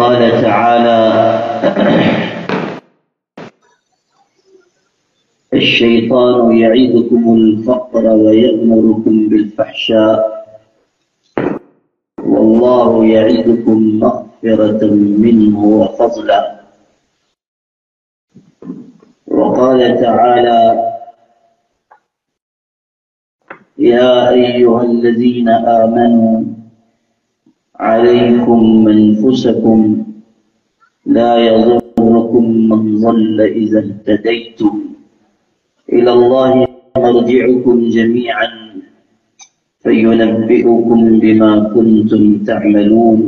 قال تعالى: الشيطان يعدكم الفقر ويأمركم بالفحشاء والله يعدكم مغفرة منه وفضلا. وقال تعالى: يا أيها الذين آمنوا عليكم أنفسكم لا يضركم من ضل إذا اهتديتم إلى الله مرجعكم جميعا فينبئكم بما كنتم تعملون.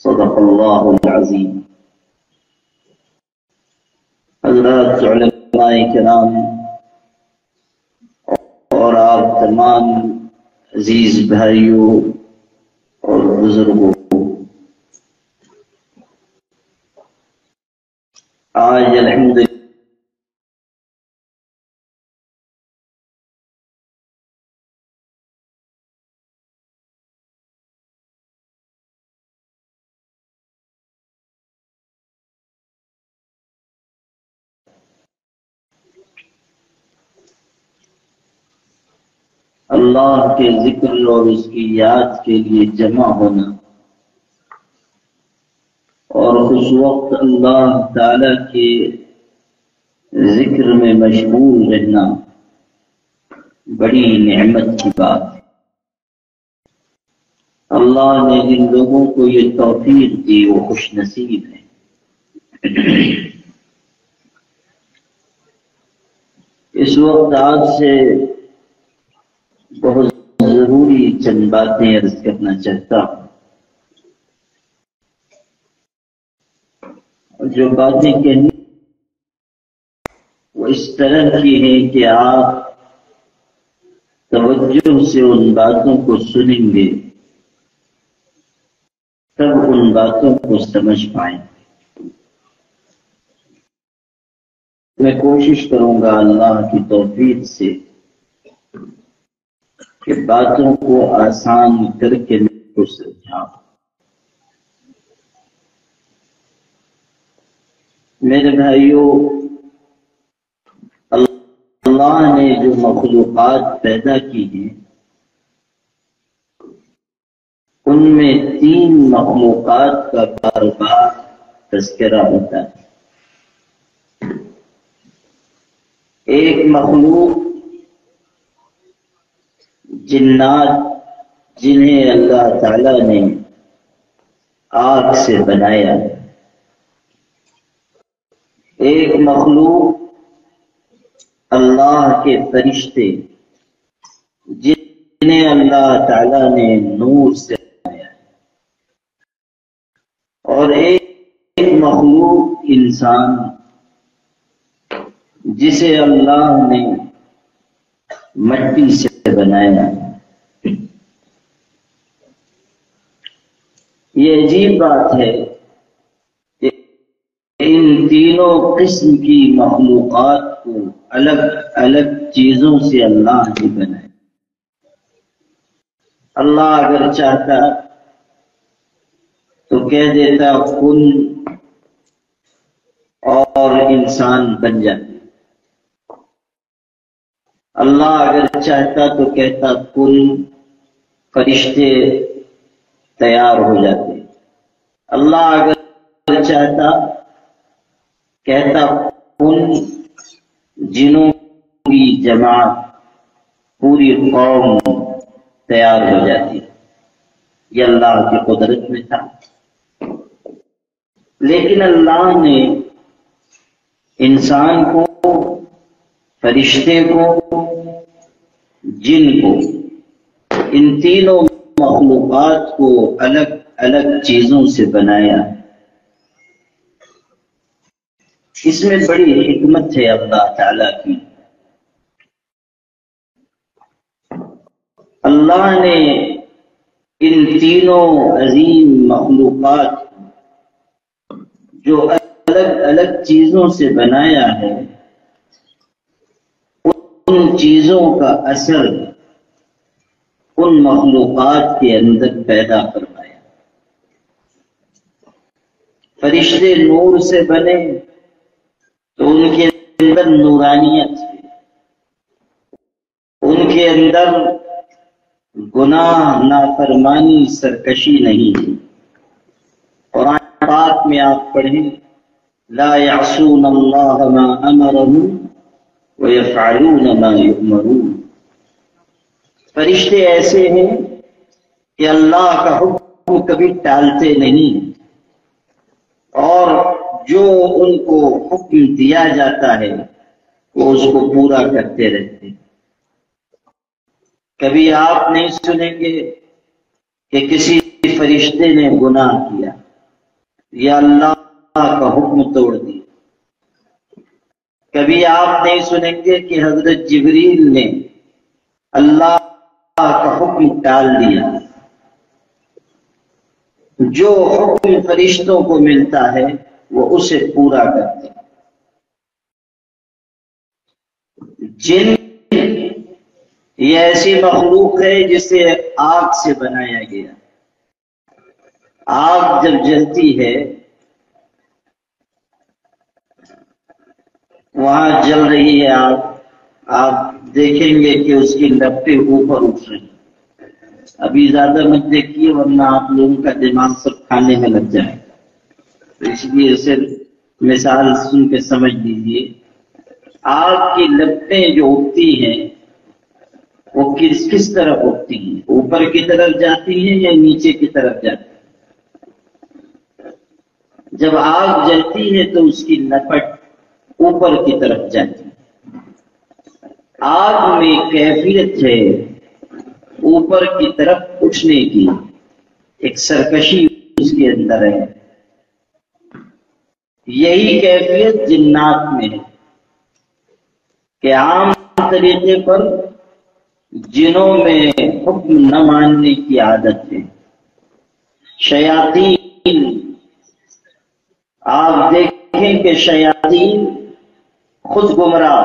صدق الله العظيم. حضرات علماء کرام اور آپ تمام عزیز بھائیوں اور بزرگوں، آج الحمدللہ اللہ کے ذکر اور اس کی یاد کے لیے جمع ہونا اور اس وقت اللہ تعالی کے ذکر میں مشغول رہنا بڑی نعمت کی بات ہے۔ اللہ نے جن لوگوں کو یہ توفیق دی وہ خوش نصیب ہیں۔ اس وقت آپ سے بہت ضروری چند باتیں عرض کرنا چاہتا ہوں، اور جو باتیں کہنی وہ اس طرح کی ہیں کہ آپ توجہ سے ان باتوں کو سنیں گے تب ان باتوں کو سمجھ پائیں گے۔ میں کوشش کروں گا اللہ کی توفیق سے کہ باتوں کو آسان کر کے میں کو سمجھاؤں۔ میرے بھائیوں، اللہ نے جو مخلوقات پیدا کی ہیں ان میں 3 مخلوقات کا بار بار تذکرہ ہوتا ہے۔ ایک مخلوق جنات، جنہیں اللہ تعالی نے آگ سے بنایا۔ ایک مخلوق اللہ کے فرشتے، جنہیں اللہ تعالی نے نور سے بنایا۔ اور ایک مخلوق انسان، جسے اللہ نے مٹی سے بنایا۔ یہ عجیب بات ہے کہ ان تینوں قسم کی مخلوقات کو الگ الگ چیزوں سے اللہ نے بنایا۔ اللہ اگر چاہتا تو کہہ دیتا کن اور انسان بن جاتا۔ اللہ اگر چاہتا تو کہتا کن، فرشتے تیار ہو جاتے۔ اللہ اگر چاہتا کہتا کن، جنوں کی جماعت، پوری قوم تیار ہو جاتی۔ یہ اللہ کی قدرت میں تھا۔ لیکن اللہ نے انسان کو، فرشتے کو، جن کو، ان تینوں مخلوقات کو الگ الگ چیزوں سے بنایا۔ اس میں بڑی حکمت ہے اللہ تعالی کی۔ اللہ نے ان تینوں عظیم مخلوقات جو الگ الگ چیزوں سے بنایا ہے، ان چیزوں کا اثر ان مخلوقات کے اندر پیدا فرمایا۔ فرشتے نور سے بنے تو ان کے اندر نورانیت ہے، ان کے اندر گناہ، نافرمانی، سرکشی نہیں ہے۔ قرآن پاک میں آپ پڑھیں لا یعصون اللہ ما امرهم ویفعلون ما یؤمرون۔ فرشتے ایسے ہیں کہ اللہ کا حکم کبھی ٹالتے نہیں، اور جو ان کو حکم دیا جاتا ہے وہ اس کو پورا کرتے رہتے ہیں۔ کبھی آپ نہیں سنیں گے کہ کسی فرشتے نے گناہ کیا یا اللہ کا حکم توڑ دیا۔ کبھی آپ نہیں سنیں گے کہ حضرت جبریل نے اللہ کا حکم ٹال دیا۔ جو حکم فرشتوں کو ملتا ہے وہ اسے پورا کرتے ہیں۔ جن یہ ایسی مخلوق ہے جسے آگ سے بنایا گیا۔ آگ جب جلتی ہے وہاں جل رہی ہے آگ، آپ دیکھیں گے کہ اس کی لپٹیں اوپر اٹھ رہی ہیں۔ ابھی زیادہ مت دیکھیے ورنہ آپ لوگوں کا دماغ سب کھانے میں لگ جائے گا، تو اس لیے صرف مثال سن کے سمجھ لیجیے۔ آگ کی لپٹیں جو اٹھتی ہیں وہ کس طرف اٹھتی ہیں؟ اوپر کی طرف جاتی ہیں یا نیچے کی طرف جاتی ہیں؟ جب آگ جلتی ہے تو اس کی لپٹ اوپر کی طرف جاتی ہے۔ آگ میں کیفیت ہے اوپر کی طرف اٹھنے کی، ایک سرکشی اس کے اندر ہے۔ یہی کیفیت جنات میں ہے کہ عام طریقے پر جنوں میں حکم نہ ماننے کی عادت ہے۔ شیاطین، آپ دیکھیں کہ شیاطین خود گمراہ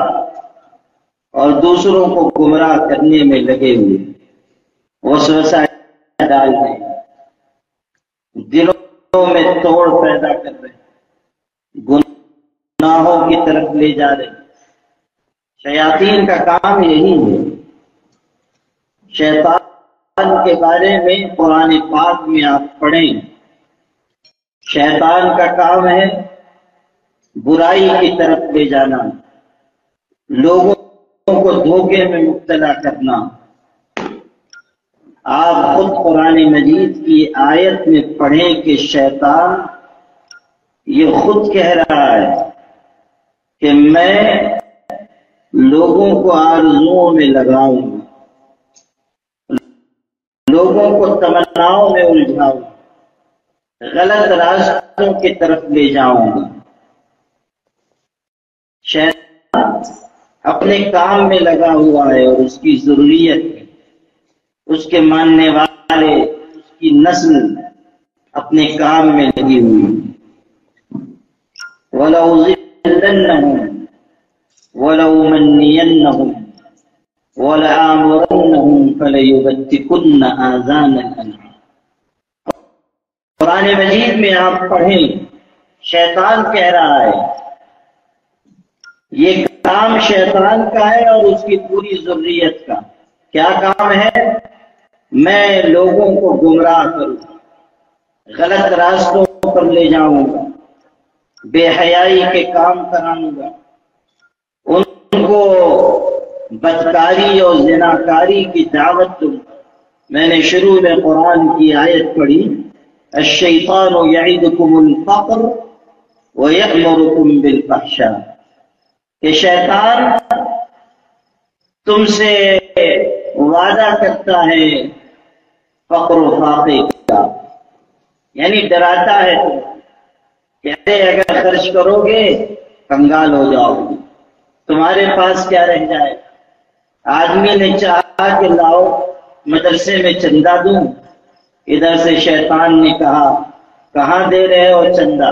اور دوسروں کو گمراہ کرنے میں لگے ہوئے، وسوسہ ڈال رہے ہیں، دلوں میں توڑ پیدا کر رہے ہیں، گناہوں کی طرف لے جا رہے ہیں۔ شیاطین کا کام یہی ہے۔ شیطان کے بارے میں قرآن پاک میں آپ پڑھیں، شیطان کا کام ہے برائی کی طرف لے جانا، لوگوں کو دھوکے میں مبتلا کرنا۔ آپ خود قرآن مجید کی آیت میں پڑھیں کہ شیطان یہ خود کہہ رہا ہے کہ میں لوگوں کو آرزوؤں میں لگاؤں گا، لوگوں کو تمناؤں میں الجھاؤں، غلط راستوں کی طرف لے جاؤں گا۔ شیطان اپنے کام میں لگا ہوا ہے اور اس کی ضروریت ہے، اس کے ماننے والے، اس کی نسل اپنے کام میں لگی ہوئی ہے۔ وَلَأُضِلَّنَّهُمْ وَلَأُمَنِّيَنَّهُمْ وَلَآمُرَنَّهُمْ فَلَيُبَتِّكُنَّ آذَانَ الْأَنْعَامِ۔ قرآن مجید میں آپ پڑھیں، شیطان کہہ رہا ہے، یہ کام شیطان کا ہے اور اس کی پوری ذریت کا۔ کیا کام ہے؟ میں لوگوں کو گمراہ کروں، غلط راستوں پر لے جاؤں گا، بے حیائی کے کام کراؤں گا، ان کو بدکاری اور زناکاری کی دعوت دوں گا۔ میں نے شروع میں قرآن کی آیت پڑھی، الشیطان یعدکم الفقر ویأمرکم بالفحشاء، کہ شیطان تم سے وعدہ کرتا ہے فقر و فاقے کا، یعنی ڈراتا ہے تم کہ اگر خرچ کرو گے کنگال ہو جاؤ گے، تمہارے پاس کیا رہ جائے۔ آدمی نے چاہا کہ لاؤ مدرسے میں چندہ دوں، ادھر سے شیطان نے کہا کہاں دے رہے ہو چندہ،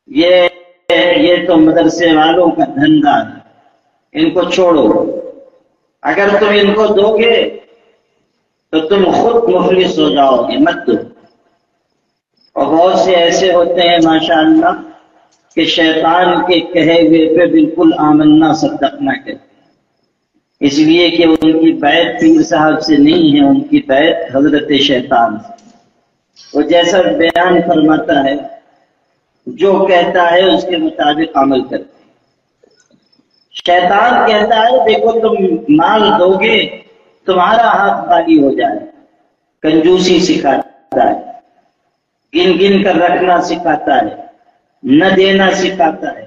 یہ تو مدرسے والوں کا دھندا ہے، ان کو چھوڑو، اگر تم ان کو دو گے تو تم خود مفلس ہو جاؤ گے، مت دو۔ اور بہت سے ایسے ہوتے ہیں ماشاءاللہ کہ شیطان کے کہے ہوئے پہ بالکل آمنا صدقنا کہتے ہیں، اس لیے کہ ان کی بیعت پیر صاحب سے نہیں ہے، ان کی بیعت حضرت شیطان سے۔ وہ جیسا بیان فرماتا ہے، جو کہتا ہے اس کے مطابق عمل کرتے ہیں۔ شیطان کہتا ہے دیکھو تم مال دو گے تمہارا ہاتھ خالی ہو جائے، کنجوسی سکھاتا ہے، گن گن کر رکھنا سکھاتا ہے، نہ دینا سکھاتا ہے۔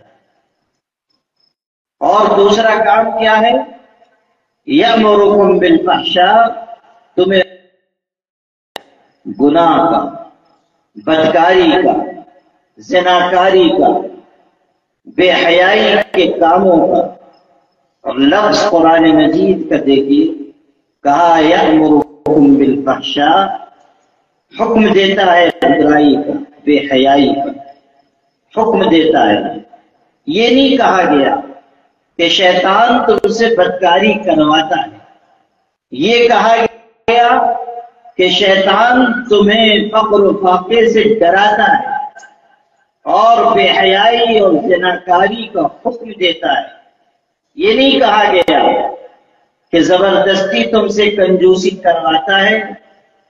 اور دوسرا کام کیا ہے؟ یأمرکم بالفحشاء، تمہیں گناہ کا، بدکاری کا، زناکاری کا، بے حیائی کے کاموں کا۔ اور لفظ قرآن مجید کا دیکھیے، کہا یأمرکم بالفحشاء، حکم دیتا ہے برائی کا، بے حیائی کا حکم دیتا ہے۔ یہ نہیں کہا گیا کہ شیطان تم سے بدکاری کرواتا ہے، یہ کہا گیا کہ شیطان تمہیں فقر و فاقے سے ڈراتا ہے اور بے حیائی اور زناکاری کا حکم دیتا ہے۔ یہ نہیں کہا گیا کہ زبردستی تم سے کنجوسی کرواتا ہے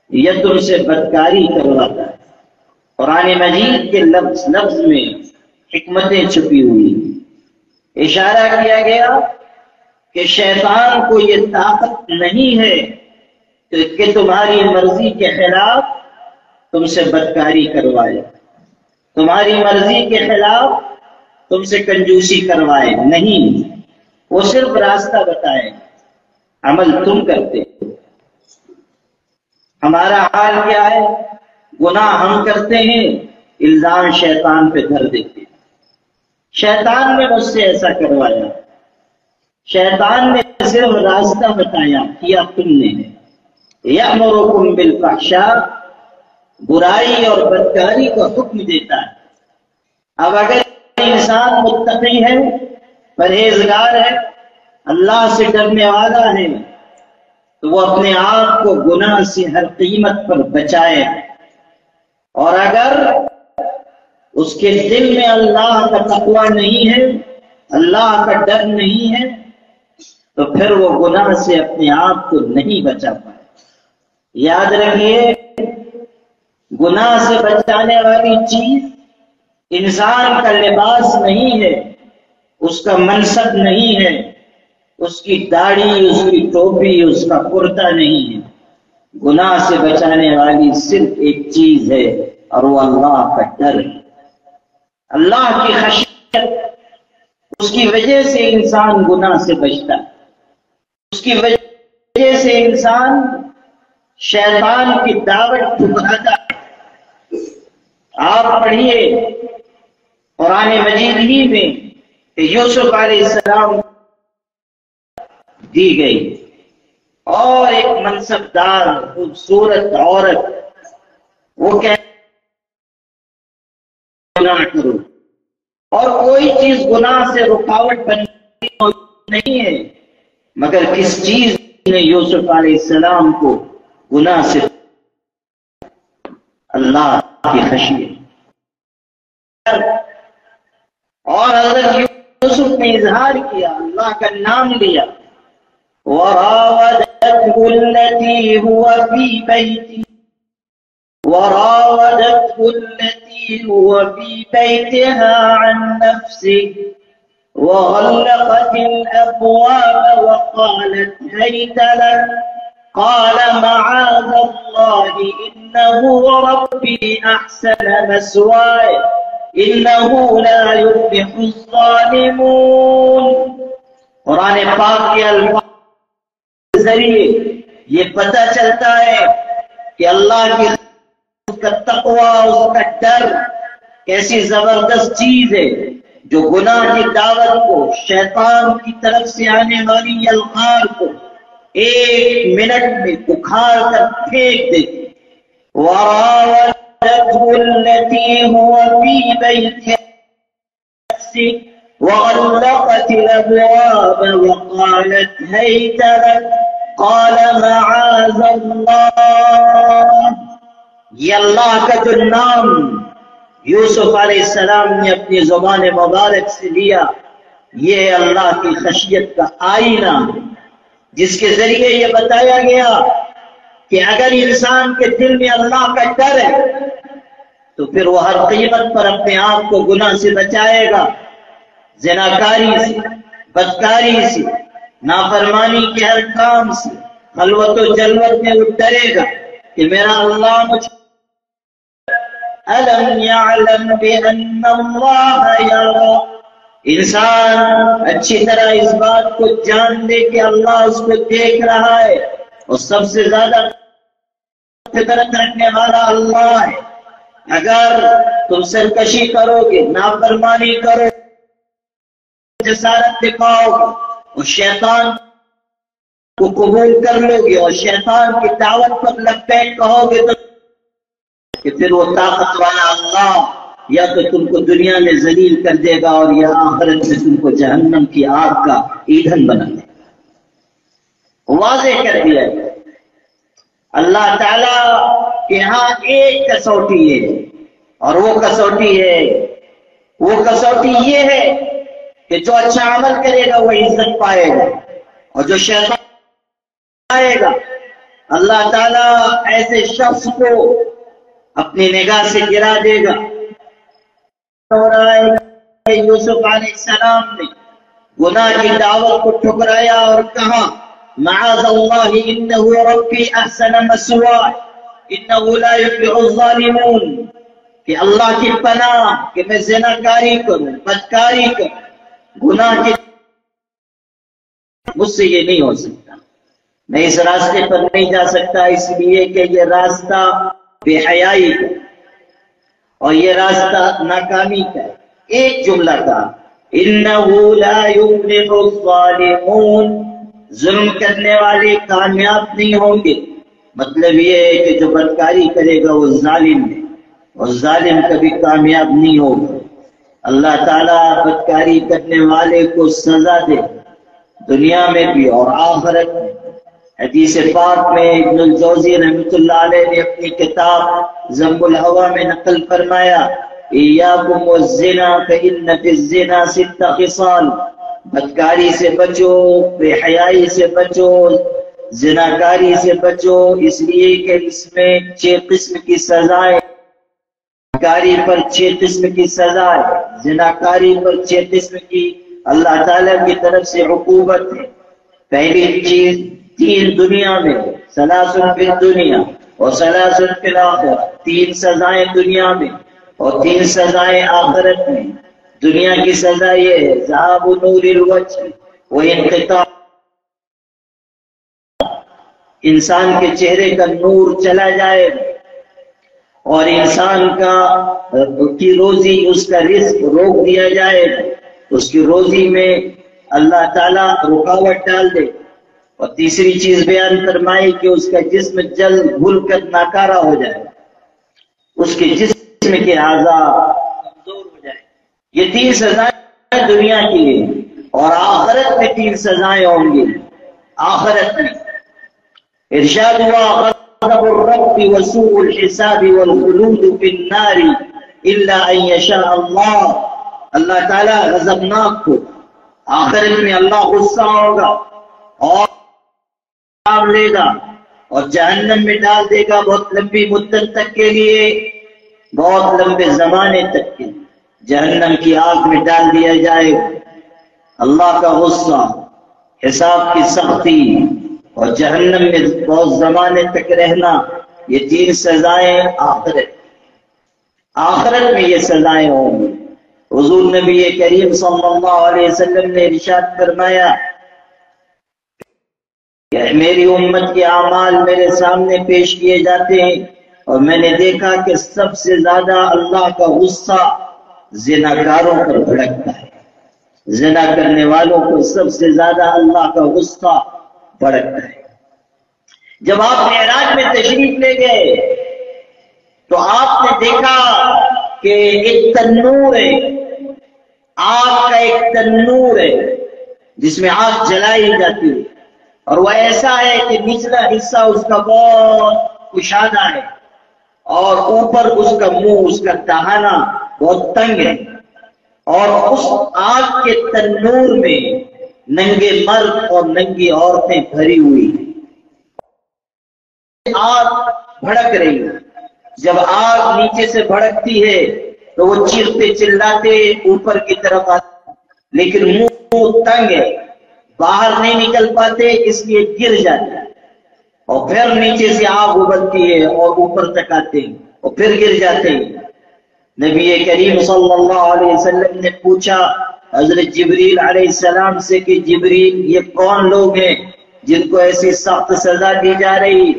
یا تم سے بدکاری کرواتا ہے۔ قرآن مجید کے لفظ لفظ میں حکمتیں چھپی ہوئی ہیں۔ اشارہ کیا گیا کہ شیطان کو یہ طاقت نہیں ہے کہ تمہاری مرضی کے خلاف تم سے بدکاری کروائے، تمہاری مرضی کے خلاف تم سے کنجوسی کروائے، نہیں، وہ صرف راستہ بتائے، عمل تم کرتے۔ ہمارا حال کیا ہے؟ گناہ ہم کرتے ہیں، الزام شیطان پہ دھر دیتے ہیں۔ شیطان نے مجھ سے ایسا کروایا، شیطان نے صرف راستہ بتایا، کیا تم نے ہے۔ یأمرکم بالفحشاء، برائی اور بدکاری کا حکم دیتا ہے۔ اب اگر انسان متقی ہے، پرہیزگار ہے، اللہ سے ڈرنے والا ہے، تو وہ اپنے آپ کو گناہ سے ہر قیمت پر بچائے، اور اگر اس کے دل میں اللہ کا تقوی نہیں ہے، اللہ کا ڈر نہیں ہے، تو پھر وہ گناہ سے اپنے آپ کو نہیں بچا پائے۔ یاد رکھیے، گناہ سے بچانے والی چیز انسان کا لباس نہیں ہے، اس کا منصب نہیں ہے، اس کی داڑھی، اس کی ٹوپی، اس کا کرتا نہیں ہے۔ گناہ سے بچانے والی صرف ایک چیز ہے، اور وہ اللہ کا ڈر ہے، اللہ کی خشیت۔ اس کی وجہ سے انسان گناہ سے بچتا ہے، اس کی وجہ سے انسان شیطان کی دعوت ٹھکراتا ہے۔ آپ پڑھیے قرآن مجید ہی میں کہ یوسف علیہ السلام دی گئی، اور ایک منصبدار خوبصورت عورت، وہ کہہ گناہ کرو، اور کوئی چیز گناہ سے رکاوٹ بنتی نہیں ہے، مگر کس چیز نے یوسف علیہ السلام کو گناہ سے؟ اللہ کی خشیت۔ اور حضرت یوسف نے اظہار کیا، اللہ کا نام لیا، وراودته التي هو في بيته بيتها عن نفسه وغلقت الأبواب وقالت هيت لك قال معاذ الله إنه ربي أحسن مثواي إنه لا يفلح الظالمون۔ قرآن پاک کے الفاظ کے ذریعے یہ پتہ چلتا ہے کہ اللہ کی اس کا تقوی، اس کا ڈر کیسی زبردست چیز ہے، جو گناہ کی دعوت کو، شیطان کی طرف سے آنے والی الغار کو ایک منٹ میں اکھاڑ کر پھینک دیتی۔ وراودته التي هو في بيتها وغلقت الأبواب وقالت هيت لك قال معاذ الله یہ اللہ کا جو نام یوسف علیہ السلام نے اپنی زبان مبارک سے لیا، یہ اللہ کی خشیت کا آئینہ، جس کے ذریعے یہ بتایا گیا کہ اگر انسان کے دل میں اللہ کا ڈر ہے تو پھر وہ ہر قیمت پر اپنے آپ کو گناہ سے بچائے گا، زناکاری سے، بدکاری سے، نافرمانی کے ہر کام سے، خلوت و جلوت میں وہ ڈرے گا کہ میرا اللہ مجھے أَلَمْ يَعْلَمْ بِأَنَّ اللَّهَ يَرَى، انسان اچھی طرح اس بات کو جان لے کہ اللہ اس کو دیکھ رہا ہے، اور سب سے زیادہ فطرت رکھنے والا اللہ ہے۔ اگر تم سرکشی کرو گے، نافرمانی کرو گے، جسارت دکھاؤ گے اور شیطان کو قبول کر لو گے اور شیطان کی دعوت پر لبیک کہو گے تو کہ پھر وہ طاقت والا اللہ یا تو تم کو دنیا میں ذلیل کر دے گا اور یا آخرت میں تم کو جہنم کی آگ کا ایندھن بنا دے گا۔ واضح کر دیا ہے اللہ تعالیٰ کے ہاں ایک کسوٹی ہے، اور وہ کسوٹی یہ ہے کہ جو اچھا عمل کرے گا وہ عزت پائے گا، اور جو شیطان پائے گا اللہ تعالیٰ ایسے شخص کو اپنی نگاہ سے گرا دے گا۔ یوسف علیہ السلام نے گناہ کی دعوت کو ٹھکرایا اور کہا معاذ اللہ انہ ربی احسن مثواي انہ لا یفلح الظالمون، کہ اللہ کی پناہ کہ میں زناکاری کروں، بدکاری کروں، گناہ کی، مجھ سے یہ نہیں ہو سکتا، میں اس راستے پر نہیں جا سکتا، اس لیے کہ یہ راستہ بے حیائی کا اور یہ راستہ ناکامی کا۔ ایک جملہ تھا انہو لا یفلح الظالمون، ظلم کرنے والے کامیاب نہیں ہوں گے، مطلب یہ ہے کہ جو بدکاری کرے گا وہ ظالم ہے، اور ظالم کبھی کامیاب نہیں ہوگا۔ اللہ تعالیٰ بدکاری کرنے والے کو سزا دے دنیا میں بھی اور آخرت میں۔ حدیث پاک میں ابن الجوزی رحمۃ اللہ علیہ نے اپنی کتاب ذم الہوی میں نقل فرمایا ایاکم والزنا فإن فی الزنا 6 خصال، بدکاری سے بچو، بے حیائی سے بچو، زناکاری سے بچو، اس لیے کہ اس میں 6 قسم کی سزائیں، بدکاری پر 6 قسم کی سزائیں، زناکاری پر 6 قسم کی اللہ تعالیٰ کی طرف سے عقوبت ہے۔ پہلی چیز 3 دنیا میں، ثلاث فی الدنیا اور ثلاث فی الآخرہ، 3 سزائیں دنیا میں اور 3 سزائیں آخرت میں۔ دنیا کی سزا یہ ہے ذهاب نور الوجه وانقطاع، انسان کے چہرے کا نور چلا جائے اور انسان کی روزی، اس کا رزق روک دیا جائے، اس کی روزی میں اللہ تعالیٰ رکاوٹ ڈال دے، اور تیسری چیز بیان فرمائی کہ اس کا جسم جلد بھول کر ناکارہ ہو جائے، اس کے جسم کے اعضاء کمزور ہو جائے۔ یہ 3 سزائیں دنیا کی ہیں، اور آخرت میں 3 سزائیں ہوں گی۔ آخرت میں ارشاد ہوا غضب الرب وسوء الحساب والخلود فی النار الا ان یشاء اللہ، اللہ تعالیٰ غضبناک ہو، آخرت میں اللہ غصہ ہوگا اور لے گا اور جہنم میں ڈال دے گا بہت لمبی مدت تک کے لیے، بہت لمبے زمانے تک کے جہنم کی آگ میں ڈال دیا جائے گا۔ اللہ کا غصہ، حساب کی سختی اور جہنم میں بہت زمانے تک رہنا، یہ 3 سزائیں آخرت میں یہ سزائیں ہوں گی۔ حضور نبی کریم صلی اللہ علیہ وسلم نے ارشاد فرمایا کہ میری امت کے اعمال میرے سامنے پیش کیے جاتے ہیں اور میں نے دیکھا کہ سب سے زیادہ اللہ کا غصہ زناکاروں پر بھڑکتا ہے، زنا کرنے والوں کو سب سے زیادہ اللہ کا غصہ بھڑکتا ہے۔ جب آپ معراج میں تشریف لے گئے تو آپ نے دیکھا کہ ایک تنور ہے، آگ کا ایک تنور ہے جس میں آگ جلائی جاتی ہے، اور وہ ایسا ہے کہ نچلا حصہ اس کا بہت کشادہ ہے اور اوپر اس کا منہ، اس کا دہانہ بہت تنگ ہے، اور اس آگ کے تنور میں ننگے مرد اور ننگی عورتیں بھری ہوئی ہیں۔ آگ بھڑک رہی ہے، جب آگ نیچے سے بھڑکتی ہے تو وہ چیختے چلاتے اوپر کی طرف آتے، لیکن منہ تنگ ہے، باہر نہیں نکل پاتے، اس لیے گر جاتے ہیں، اور پھر نیچے سے آگ ابلتی ہے اور اوپر تک آتے ہیں اور پھر گر جاتے ہیں۔ نبی کریم صلی اللہ علیہ وسلم نے پوچھا حضرت جبریل علیہ السلام سے کہ جبریل، یہ کون لوگ ہیں جن کو ایسی سخت سزا دی جا رہی؟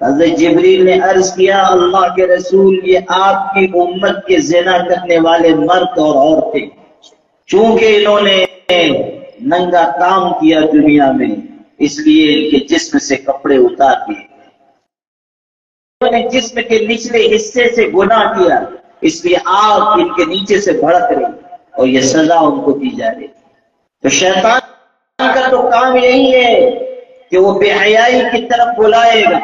حضرت جبریل نے عرض کیا، اللہ کے رسول، یہ آپ کی امت کے زنا کرنے والے مرد اور عورتیں، چونکہ انہوں نے ننگا کام کیا دنیا میں، اس لیے ان کے جسم سے کپڑے اتار دیے، انہوں نے جسم کے نچلے حصے سے گناہ کیا، اس لیے آگ ان کے نیچے سے بھڑک رہی اور یہ سزا ان کو دی جا رہی۔ تو شیطان کا تو کام یہی ہے کہ وہ بے حیائی کی طرف بلائے گا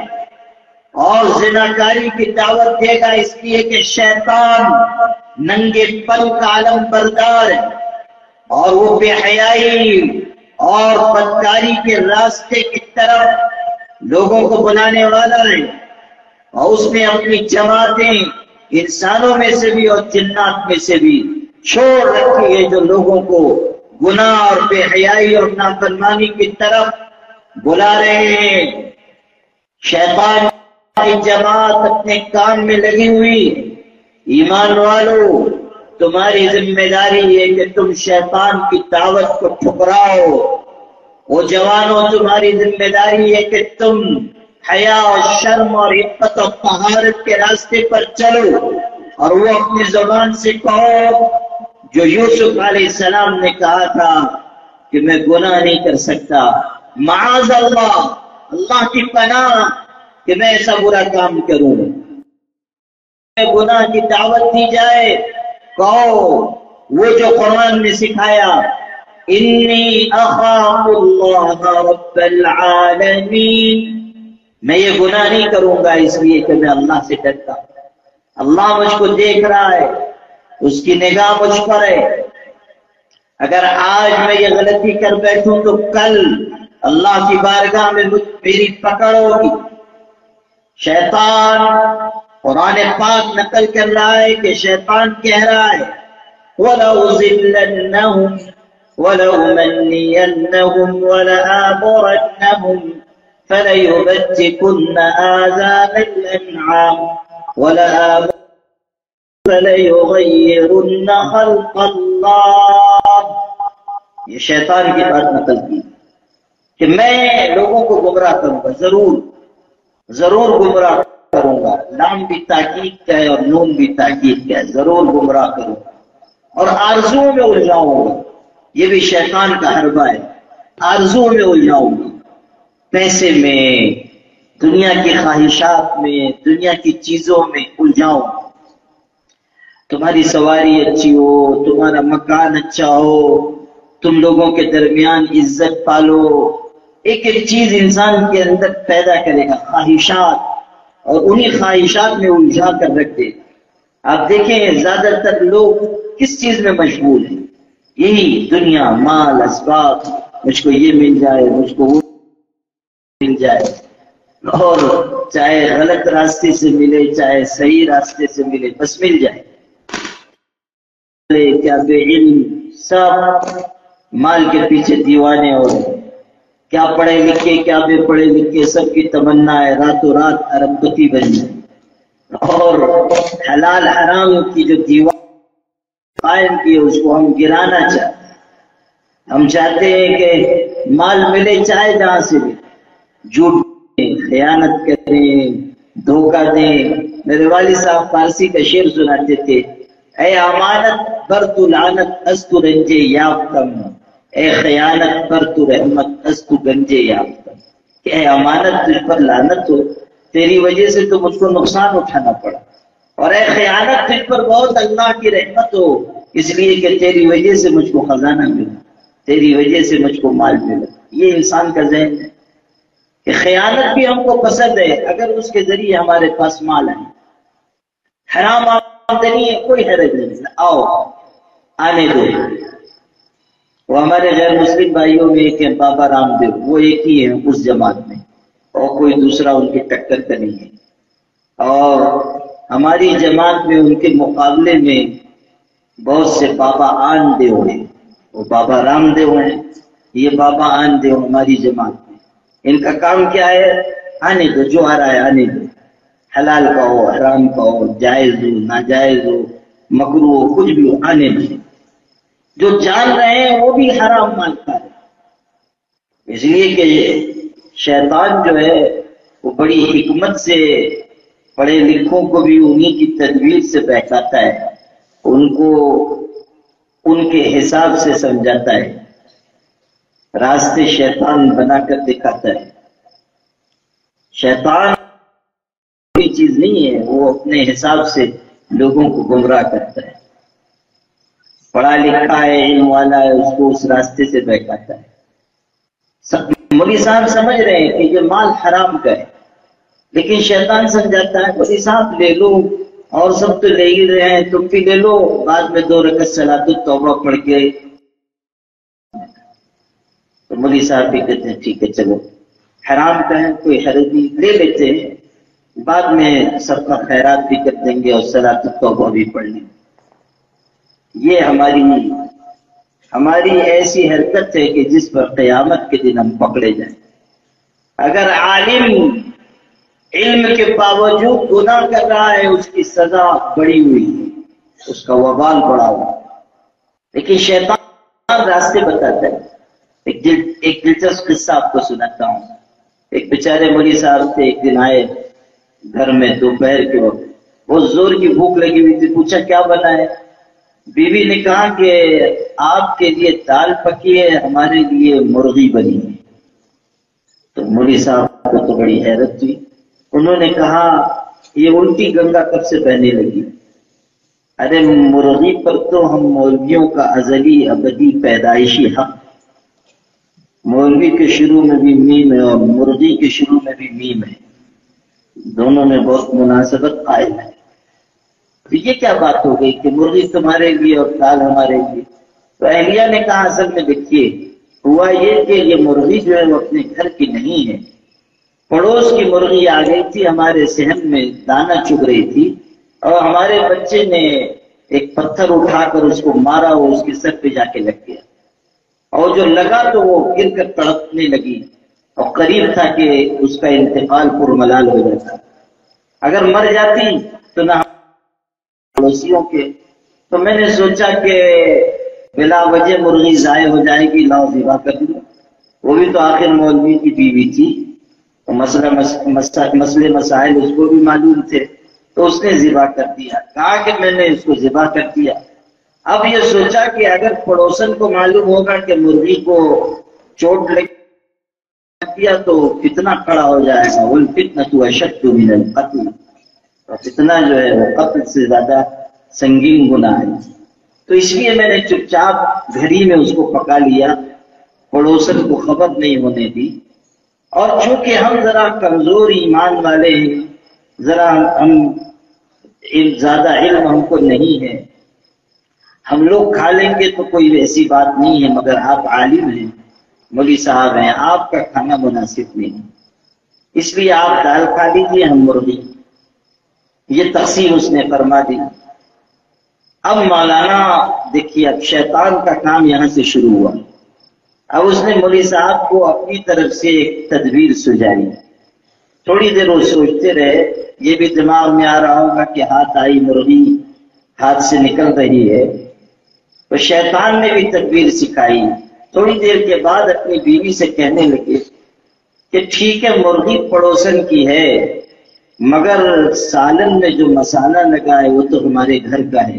اور زناکاری کی دعوت دے گا، اس لیے کہ شیطان ننگے پن کا علم بردار ہے، اور وہ بے حیائی اور بدکاری کے راستے کی طرف لوگوں کو بلانے والا ہے، اور اس نے اپنی جماعتیں انسانوں میں سے بھی اور جنات میں سے بھی چھوڑ رکھی ہے جو لوگوں کو گناہ اور بے حیائی اور نافرمانی کی طرف بلا رہے ہیں۔ شیطان کی جماعت اپنے کام میں لگی ہوئی، ایمان والو تمہاری ذمہ داری ہے کہ تم شیطان کی دعوت کو ٹھکراؤ، وہ جوانوں تمہاری ذمہ داری ہے کہ تم حیا اور شرم اور عفت اور طہارت کے راستے پر چلو، اور وہ اپنی زبان سے کہو جو یوسف علیہ السلام نے کہا تھا کہ میں گناہ نہیں کر سکتا، معاذ اللہ، اللہ کی پناہ کہ میں ایسا برا کام کروں۔ گناہ کی دعوت دی جائے، کہو وہ جو قرآن نے سکھایا، انی اخاف اللہ رب العالمین، میں یہ گناہ نہیں کروں گا اس لیے کہ میں اللہ سے ڈرتا ہوں، اللہ مجھ کو دیکھ رہا ہے، اس کی نگاہ مجھ پر ہے، اگر آج میں یہ غلطی کر بیٹھوں تو کل اللہ کی بارگاہ میں میری پکڑ ہوگی۔ شیطان قرآن پاک نقل کر رہا ہے کہ شیطان کہہ رہا ہے وَلَأُضِلَّنَّهُمْ وَلَأُمَنِّيَنَّهُمْ وَلَآمُرَنَّهُمْ فَلَيُبَتِّكُنَّ آذَانَ الْأَنْعَامِ فَلَيُغَيِّرُنَّ خَلْقَ اللَّهِ۔ یہ شیطان کی بات نقل کی کہ میں لوگوں کو گمراہ کروں گا، ضرور گمراہ کروں گا، لام بھی تاکید کا ہے اور نون بھی تاکید کا ہے، ضرور گمراہ کروں گا، اور آرزوؤں میں الجھاؤں گا، یہ بھی شیطان کا حربہ ہے، آرزوؤں میں الجھاؤں گا، پیسے میں، دنیا کی خواہشات میں، دنیا کی چیزوں میں الجھاؤں گا، تمہاری سواری اچھی ہو، تمہارا مکان اچھا ہو، تم لوگوں کے درمیان عزت پالو، ایک ایک چیز انسان کے اندر پیدا کرے گا، خواہشات، اور انہی خواہشات میں الجھا کر رکھ دے۔ آپ دیکھیں زیادہ تر لوگ کس چیز میں مشغول ہیں؟ یہی دنیا، مال، اسباب، مجھ کو یہ مل جائے، مجھ کو وہ مل جائے، اور چاہے غلط راستے سے ملے چاہے صحیح راستے سے ملے، بس مل جائے۔ کیا بے علم سب مال کے پیچھے دیوانے، اور کیا پڑھے لکھے کیا بے پڑھے لکھے، سب کی تمنا ہے راتوں رات ارب پتی بن جائے، اور حلال حرام کی جو دیوار قائم کی ہے اس کو ہم گرانا چاہتے ہیں۔ ہم چاہتے ہیں کہ مال ملے چاہے جہاں سے بھی، جھوٹ دیں، خیانت کریں، دھوکہ دیں۔ میرے والد صاحب فارسی کا شعر سناتے تھے، اے امانت پر تو لعنت است رنجے یافتم، اے خیانت پر تو رحمت است گنجے یافتم، کہ اے امانت تجھ پر لعنت ہو، تیری وجہ سے تو مجھ کو نقصان اٹھانا پڑا، اور اے خیانت تجھ پر بہت اللہ کی رحمت ہو، اس لیے کہ تیری وجہ سے مجھ کو خزانہ ملا، تیری وجہ سے مجھ کو مال ملا۔ یہ انسان کا ذہن ہے کہ خیانت بھی ہم کو پسند ہے اگر اس کے ذریعے ہمارے پاس مال ہے، حرام آمدنی ہے، کوئی حرج نہیں، آؤ آنے دو۔ وہ ہمارے غیر مسلم بھائیوں میں ایک ہے بابا رام دیو، وہ ایک ہی ہے اس جماعت میں، اور کوئی دوسرا ان کے ٹکر کا نہیں ہے۔ اور ہماری جماعت میں ان کے مقابلے میں بہت سے بابا آن دیو ہیں، وہ بابا رام دیو ہیں، یہ بابا آن دیو ہماری جماعت میں۔ ان کا کام کیا ہے؟ آنے دو، جو آ رہا ہے آنے دو، حلال کا ہو حرام کا ہو، جائز ہو ناجائز ہو مکروہ ہو کچھ بھی ہو آنے دو۔ جو جان رہے ہیں وہ بھی حرام مانتا ہے، اس لیے کہ شیطان جو ہے وہ بڑی حکمت سے پڑھے لکھوں کو بھی انہی کی تدبیر سے بہکاتا ہے، ان کو ان کے حساب سے سمجھاتا ہے، راستے شیطان بنا کر دکھاتا ہے۔ شیطان کوئی چیز نہیں ہے، وہ اپنے حساب سے لوگوں کو گمراہ کرتا ہے، پڑھا لکھا ہے علم والا ہے اس کو اس راستے سے بہکاتا ہے۔ مولوی صاحب سمجھ رہے ہیں کہ یہ مال حرام کا ہے، لیکن شیطان سمجھاتا ہے مولوی صاحب لے لو، اور سب تو لے ہی رہے ہیں تم بھی لے لو، بعد میں 2 رکعت صلاۃ التوبہ پڑھ کے تو مولوی صاحب بھی کہتے ہیں ٹھیک ہے چلو، حرام کا ہے کوئی حرج نہیں، لے لیتے ہیں، بعد میں سب کا خیرات بھی کر دیں گے اور صلاۃ التوبہ بھی پڑھ لیں گے۔ یہ ہماری ایسی حرکت ہے کہ جس پر قیامت کے دن ہم پکڑے جائیں۔ اگر عالم علم کے باوجود گناہ کر رہا ہے اس کی سزا بڑی ہوئی ہے، اس کا وبال بڑا ہوا، لیکن شیطان راستے بتاتا ہے۔ ایک دلچسپ قصہ آپ کو سناتا ہوں۔ ایک بیچارے مولوی صاحب تھے، ایک دن آئے گھر میں دوپہر کے وقت، بہت زور کی بھوک لگی ہوئی تھی، پوچھا کیا بنا ہے؟ بیوی نے کہا کہ آپ کے لیے دال پکی ہے، ہمارے لیے مرغی بنی ہے۔ تو مولوی صاحب کو تو بڑی حیرت ہوئی، انہوں نے کہا یہ الٹی گنگا کب سے بہنے لگی؟ ارے مرغی پر تو ہم مولویوں کا ازلی ابدی پیدائشی حق، مولوی کے شروع میں بھی میم ہے اور مرغی کے شروع میں بھی میم ہے، دونوں میں بہت مناسبت قائم ہے۔ تو یہ کیا بات ہو گئی کہ مرغی تمہارے لیے اور دال ہمارے لیے؟ تو اہلیہ نے کہا اصل میں دیکھیے ہوا یہ کہ یہ مرغی جو ہے وہ اپنے گھر کی نہیں ہے، پڑوس کی مرغی آ گئی تھی، ہمارے صحن میں دانا چگ رہی تھی، اور ہمارے بچے نے ایک پتھر اٹھا کر اس کو مارا، وہ اس کے سر پہ جا کے لگ گیا، اور جو لگا تو وہ گر کر تڑپنے لگی، اور قریب تھا کہ اس کا انتقال پرملال ہو جاتا، اگر مر جاتی تو نہ پڑوسیوں کے۔ تو میں نے سوچا کہ بلا وجہ مرغی ضائع ہو جائے گی، لاؤ ذبح کر دوں، وہ بھی تو آخر مولوی کی بیوی تھی، تو مسئلے مسائل اس کو بھی معلوم تھے، تو اس نے ذبح کر دیا، کہا کہ میں نے اس کو ذبح کر دیا۔ اب یہ سوچا کہ اگر پڑوسن کو معلوم ہوگا کہ مرغی کو چوٹ لگ دیا تو فتنہ کھڑا ہو جائے گا، والفتنة اشد من القتل، اور فتنہ جو ہے وہ قتل سے زیادہ سنگین گناہ ہے۔ تو اس لیے میں نے چپ چاپ گھڑی میں اس کو پکا لیا، پڑوسن کو خبر نہیں ہونے دی، اور چونکہ ہم ذرا کمزور ایمان والے ہیں، ذرا ہم زیادہ علم ہم کو نہیں ہے، ہم لوگ کھا لیں گے تو کوئی ایسی بات نہیں ہے، مگر آپ عالم ہیں، مولوی صاحب ہیں، آپ کا کھانا مناسب نہیں، اس لیے آپ دال کھا لیجیے، ہم مرغی۔ یہ تقسیم اس نے فرما دی۔ اب مولانا دیکھیے، اب شیطان کا کام یہاں سے شروع ہوا، اب اس نے مولوی صاحب کو اپنی طرف سے ایک تدبیر سجائی، تھوڑی دیر وہ سوچتے رہے، یہ بھی دماغ میں آ رہا ہوگا کہ ہاتھ آئی مرغی، ہاتھ سے نکل رہی ہے، تو شیطان نے بھی تدبیر سکھائی۔ تھوڑی دیر کے بعد اپنی بیوی سے کہنے لگے کہ ٹھیک ہے مرغی پڑوسن کی ہے، مگر سالن میں جو مسالہ لگا ہے وہ تو ہمارے گھر کا ہے۔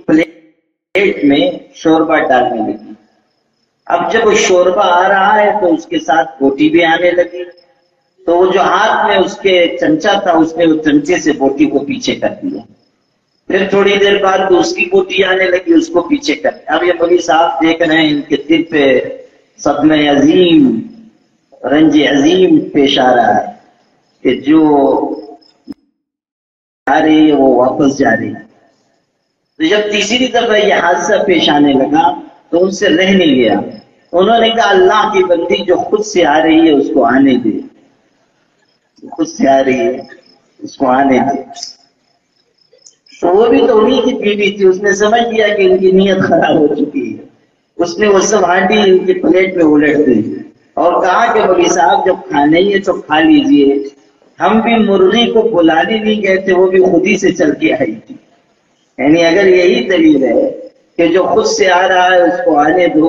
پلیٹ میں شوربہ ڈالنے لگی۔ اب جب وہ شوربہ آ رہا ہے تو اس کے ساتھ بوٹی بھی آنے لگی، تو وہ جو ہاتھ میں اس کے چمچہ تھا اس نے وہ چمچے سے بوٹی کو پیچھے کر دیا۔ پھر تھوڑی دیر بعد دوسری بوٹی آنے لگی، اس کو پیچھے کر دیا۔ اب یہ مولوی صاحب دیکھ رہے ہیں ان کے دل پہ صدمہ عظیم، رنج عظیم پیش آ رہا ہے کہ جو آ رہی ہے وہ واپس جا رہی ہے۔ تو جب تیسری دفعہ یہ حادثہ پیش آنے لگا تو ان سے رہ نہیں گیا، انہوں نے کہا اللہ کی بندی جو خود سے آ رہی ہے اس کو آنے دے، خود سے آ رہی ہے اس کو آنے دے۔ تو وہ بھی تو انہیں کی بیوی تھی، اس نے سمجھ لیا کہ ان کی نیت خراب ہو چکی ہے، اس نے وہ سب ہانڈی ان کی پلیٹ میں الٹ دی اور کہا کہ مولوی صاحب جب کھانا ہی ہے تو کھا لیجئے، ہم بھی مرغی کو بلانے نہیں گئے تھے، وہ بھی خود ہی سے چل کے آئی تھی۔ یعنی اگر یہی دلیل ہے کہ جو خود سے آ رہا ہے اس کو آنے دو،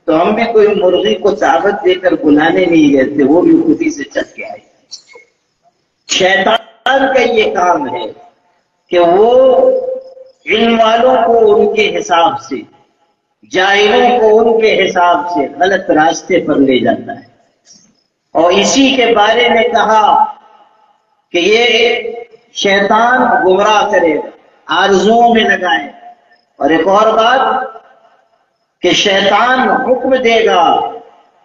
تو ہم بھی کوئی مرغی کو دعوت دے کر بلانے نہیں گئے تھے، وہ بھی خود ہی سے چل کے آئی تھی۔ شیطان کا یہ کام ہے کہ وہ علم والوں کو ان کے حساب سے، جاہلوں کو ان کے حساب سے غلط راستے پر لے جاتا ہے، اور اسی کے بارے میں کہا کہ یہ شیطان گمراہ کرے گا، آرزوؤں میں لگائے۔ اور ایک اور بات کہ شیطان حکم دے گا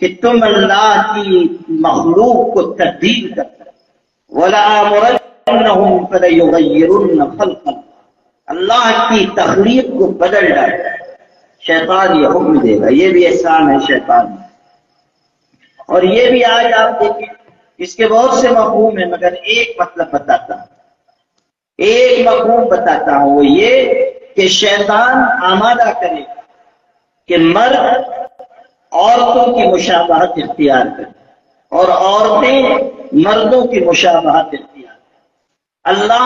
کہ تم اللہ کی مخلوق کو تبدیل کرتا، وَلَآمُرَنَّهُمْ فَلَيُغَيِّرُنَّ خَلْقَ اللَّهِ، اللہ کی تخلیق کو بدل ڈالتا ہے، شیطان یہ حکم دے گا۔ یہ بھی احسان ہے شیطان۔ اور یہ بھی آج آپ دیکھیں، اس کے بہت سے مفہوم ہیں، مگر ایک مطلب بتاتا ہوں، ایک مفہوم بتاتا ہوں، وہ یہ کہ شیطان آمادہ کرے گا کہ مرد عورتوں کی مشابہت اختیار کریں اور عورتیں مردوں کی مشابہت اختیار کریں۔ اللہ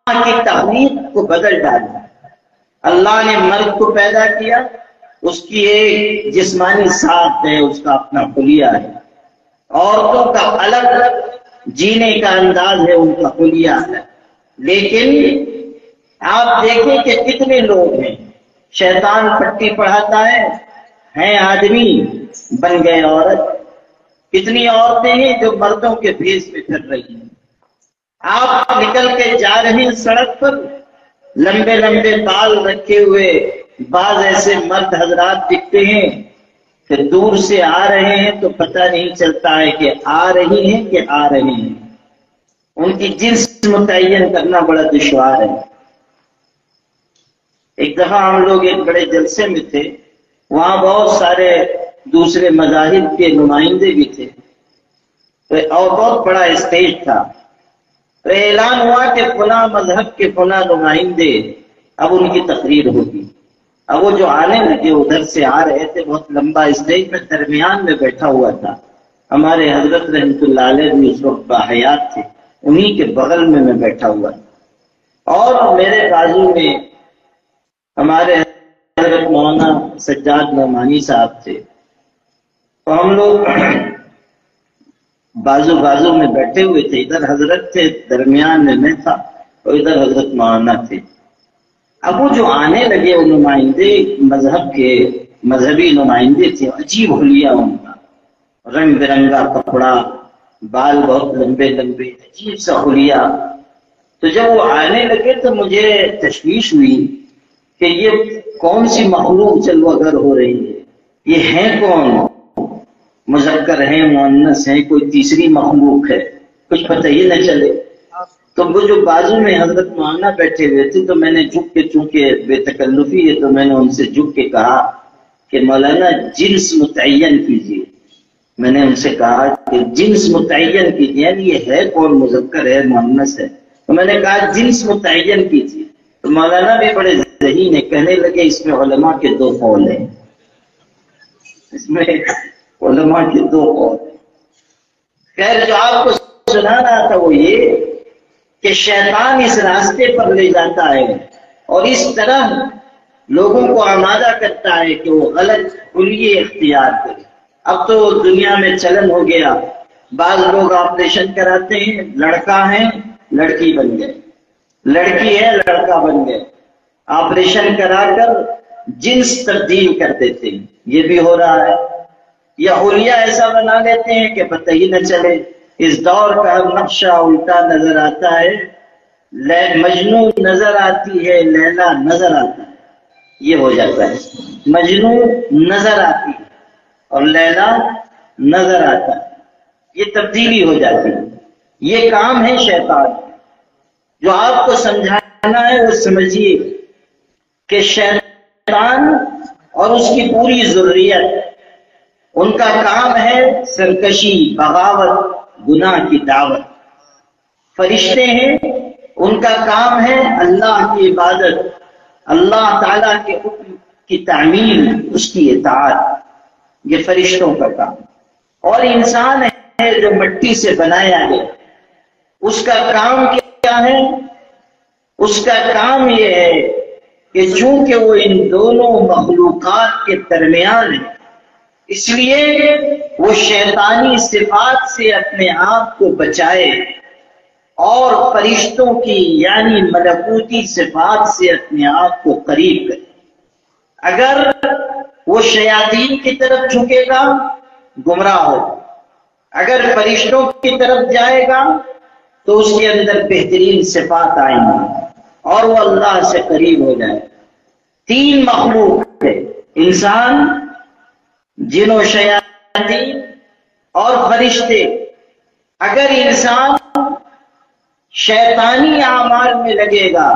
کی تخلیق کو بدل ڈالا۔ اللہ نے مرد کو پیدا کیا، اس کی ایک جسمانی ساخت ہے، اس کا اپنا خلیہ ہے، عورتوں کا الگ الگ جینے کا انداز ہے، ان کا خلیہ ہے۔ لیکن آپ دیکھیں کہ کتنے لوگ ہیں، شیطان پٹی پڑھاتا ہے، ہیں آدمی بن گئے عورت، کتنی عورتیں ہیں جو مردوں کے بھیس میں پھر رہی ہیں۔ آپ نکل کے جا رہے ہیں سڑک پر، لمبے لمبے بال رکھے ہوئے بعض ایسے مرد حضرات دکھتے ہیں کہ دور سے آ رہے ہیں تو پتہ نہیں چلتا ہے کہ آ رہی ہیں کہ آ رہے ہیں، ان کی جنس متعین کرنا بڑا دشوار ہے۔ ایک دفعہ ہم لوگ ایک بڑے جلسے میں تھے، وہاں بہت سارے دوسرے مذاہب کے نمائندے بھی تھے اور بہت بڑا اسٹیج تھا، تو اعلان ہوا کہ فلاں مذہب کے فلاں نمائندے اب ان کی تقریر ہوگی۔ اب وہ جو آنے لگے ادھر سے آ رہے تھے، بہت لمبا اسٹیج میں درمیان میں بیٹھا ہوا تھا، ہمارے حضرت رحمت اللہ علیہ بھی اس وقت باحیات تھے، انہی کے بغل میں بیٹھا ہوا تھا، اور میرے بازو میں ہمارے حضرت مولانا سجاد نعمانی صاحب تھے۔ تو ہم لوگ بازو بازو میں بیٹھے ہوئے تھے، ادھر حضرت تھے، درمیان میں تھا، اور ادھر حضرت مولانا تھے۔ اب وہ جو آنے لگے وہ نمائندے مذہب کے، مذہبی نمائندے تھے، عجیب حلیہ ان کا، رنگ برنگا کپڑا، بال بہت لمبے لمبے، عجیب سا حلیہ۔ تو جب وہ آنے لگے تو مجھے تشویش ہوئی کہ یہ کون سی مخلوق جلوہ گر ہو رہی ہے، یہ ہے کون، مذکر ہے مؤنث ہے، کوئی تیسری مخلوق ہے، کچھ پتہ ہی نہ چلے۔ تو وہ جو بازو میں حضرت مولانا بیٹھے ہوئے تھے تو میں نے جھک کے، چونکہ بے تکلفی ہے تو میں نے ان سے جھک کے کہا کہ مولانا جنس متعین کیجیے۔ میں نے ان سے کہا کہ جنس متعین کیجیے، یعنی یہ ہے کون، مذکر ہے مؤنث ہے؟ تو میں نے کہا جنس متعین کیجیے۔ تو مولانا بھی بڑے ذہین ہے، کہنے لگے اس میں علماء کے دو قول ہیں، اس میں علماء کے دو قول ہیں۔ خیر جو آپ کو سنا رہا تھا وہ یہ کہ شیطان اس راستے پر لے جاتا ہے اور اس طرح لوگوں کو آمادہ کرتا ہے کہ وہ غلط خلیے اختیار کرے۔ اب تو دنیا میں چلن ہو گیا، بعض لوگ آپریشن کراتے ہیں، لڑکا ہے لڑکی بن گئے، لڑکی ہے لڑکا بن گئے۔ آپریشن کرا کر جنس تبدیل کر دیتے ہیں، یہ بھی ہو رہا ہے، یا حلیہ ایسا بنا لیتے ہیں کہ پتہ ہی نہ چلے۔ اس دور کا نقشہ الٹا نظر آتا ہے، مجنو نظر آتی ہے، لیلا نظر آتا ہے، یہ ہو جاتا ہے، مجنو نظر آتی ہے اور لیلا نظر آتا ہے، یہ تبدیلی ہو جاتی ہے۔ یہ کام ہے شیطان، جو آپ کو سمجھانا ہے وہ سمجھیے کہ شیطان اور اس کی پوری ذریت، ان کا کام ہے سرکشی، بغاوت، گناہ کی دعوت۔ فرشتے ہیں، ان کا کام ہے اللہ کی عبادت، اللہ تعالیٰ کے حکم کی تعمیل، اس کی اطاعت، یہ فرشتوں کا کام۔ اور انسان ہے جو مٹی سے بنایا گیا، اس کا کام کیا ہے؟ اس کا کام یہ ہے کہ چونکہ وہ ان دونوں مخلوقات کے درمیان ہے، اس لیے وہ شیطانی صفات سے اپنے آپ کو بچائے اور فرشتوں کی یعنی ملکوتی صفات سے اپنے آپ کو قریب کرے۔ اگر وہ شیاطین کی طرف جھکے گا گمراہ ہو، اگر فرشتوں کی طرف جائے گا تو اس کے اندر بہترین صفات آئیں گی اور وہ اللہ سے قریب ہو جائے۔ تین مخلوق ہے، انسان، جن و شیاطین اور فرشتے۔ اگر انسان شیطانی اعمال میں لگے گا،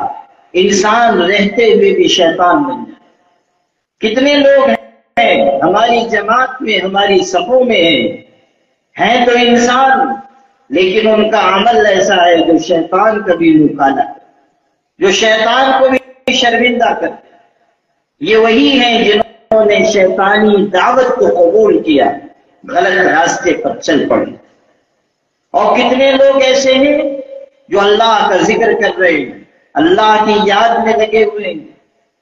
انسان رہتے ہوئے بھی شیطان بن جائے۔ کتنے لوگ ہیں ہماری جماعت میں، ہماری صفوں میں ہیں تو انسان، لیکن ان کا عمل ایسا ہے جو شیطان کا بھی منہ کالا کرے، جو شیطان کو بھی شرمندہ کرے۔ یہ وہی ہیں جنہوں نے شیطانی دعوت کو قبول کیا، غلط راستے پر چل پڑے۔ اور کتنے لوگ ایسے ہیں جو اللہ کا ذکر کر رہے ہیں، اللہ کی یاد میں لگے ہوئے ہیں،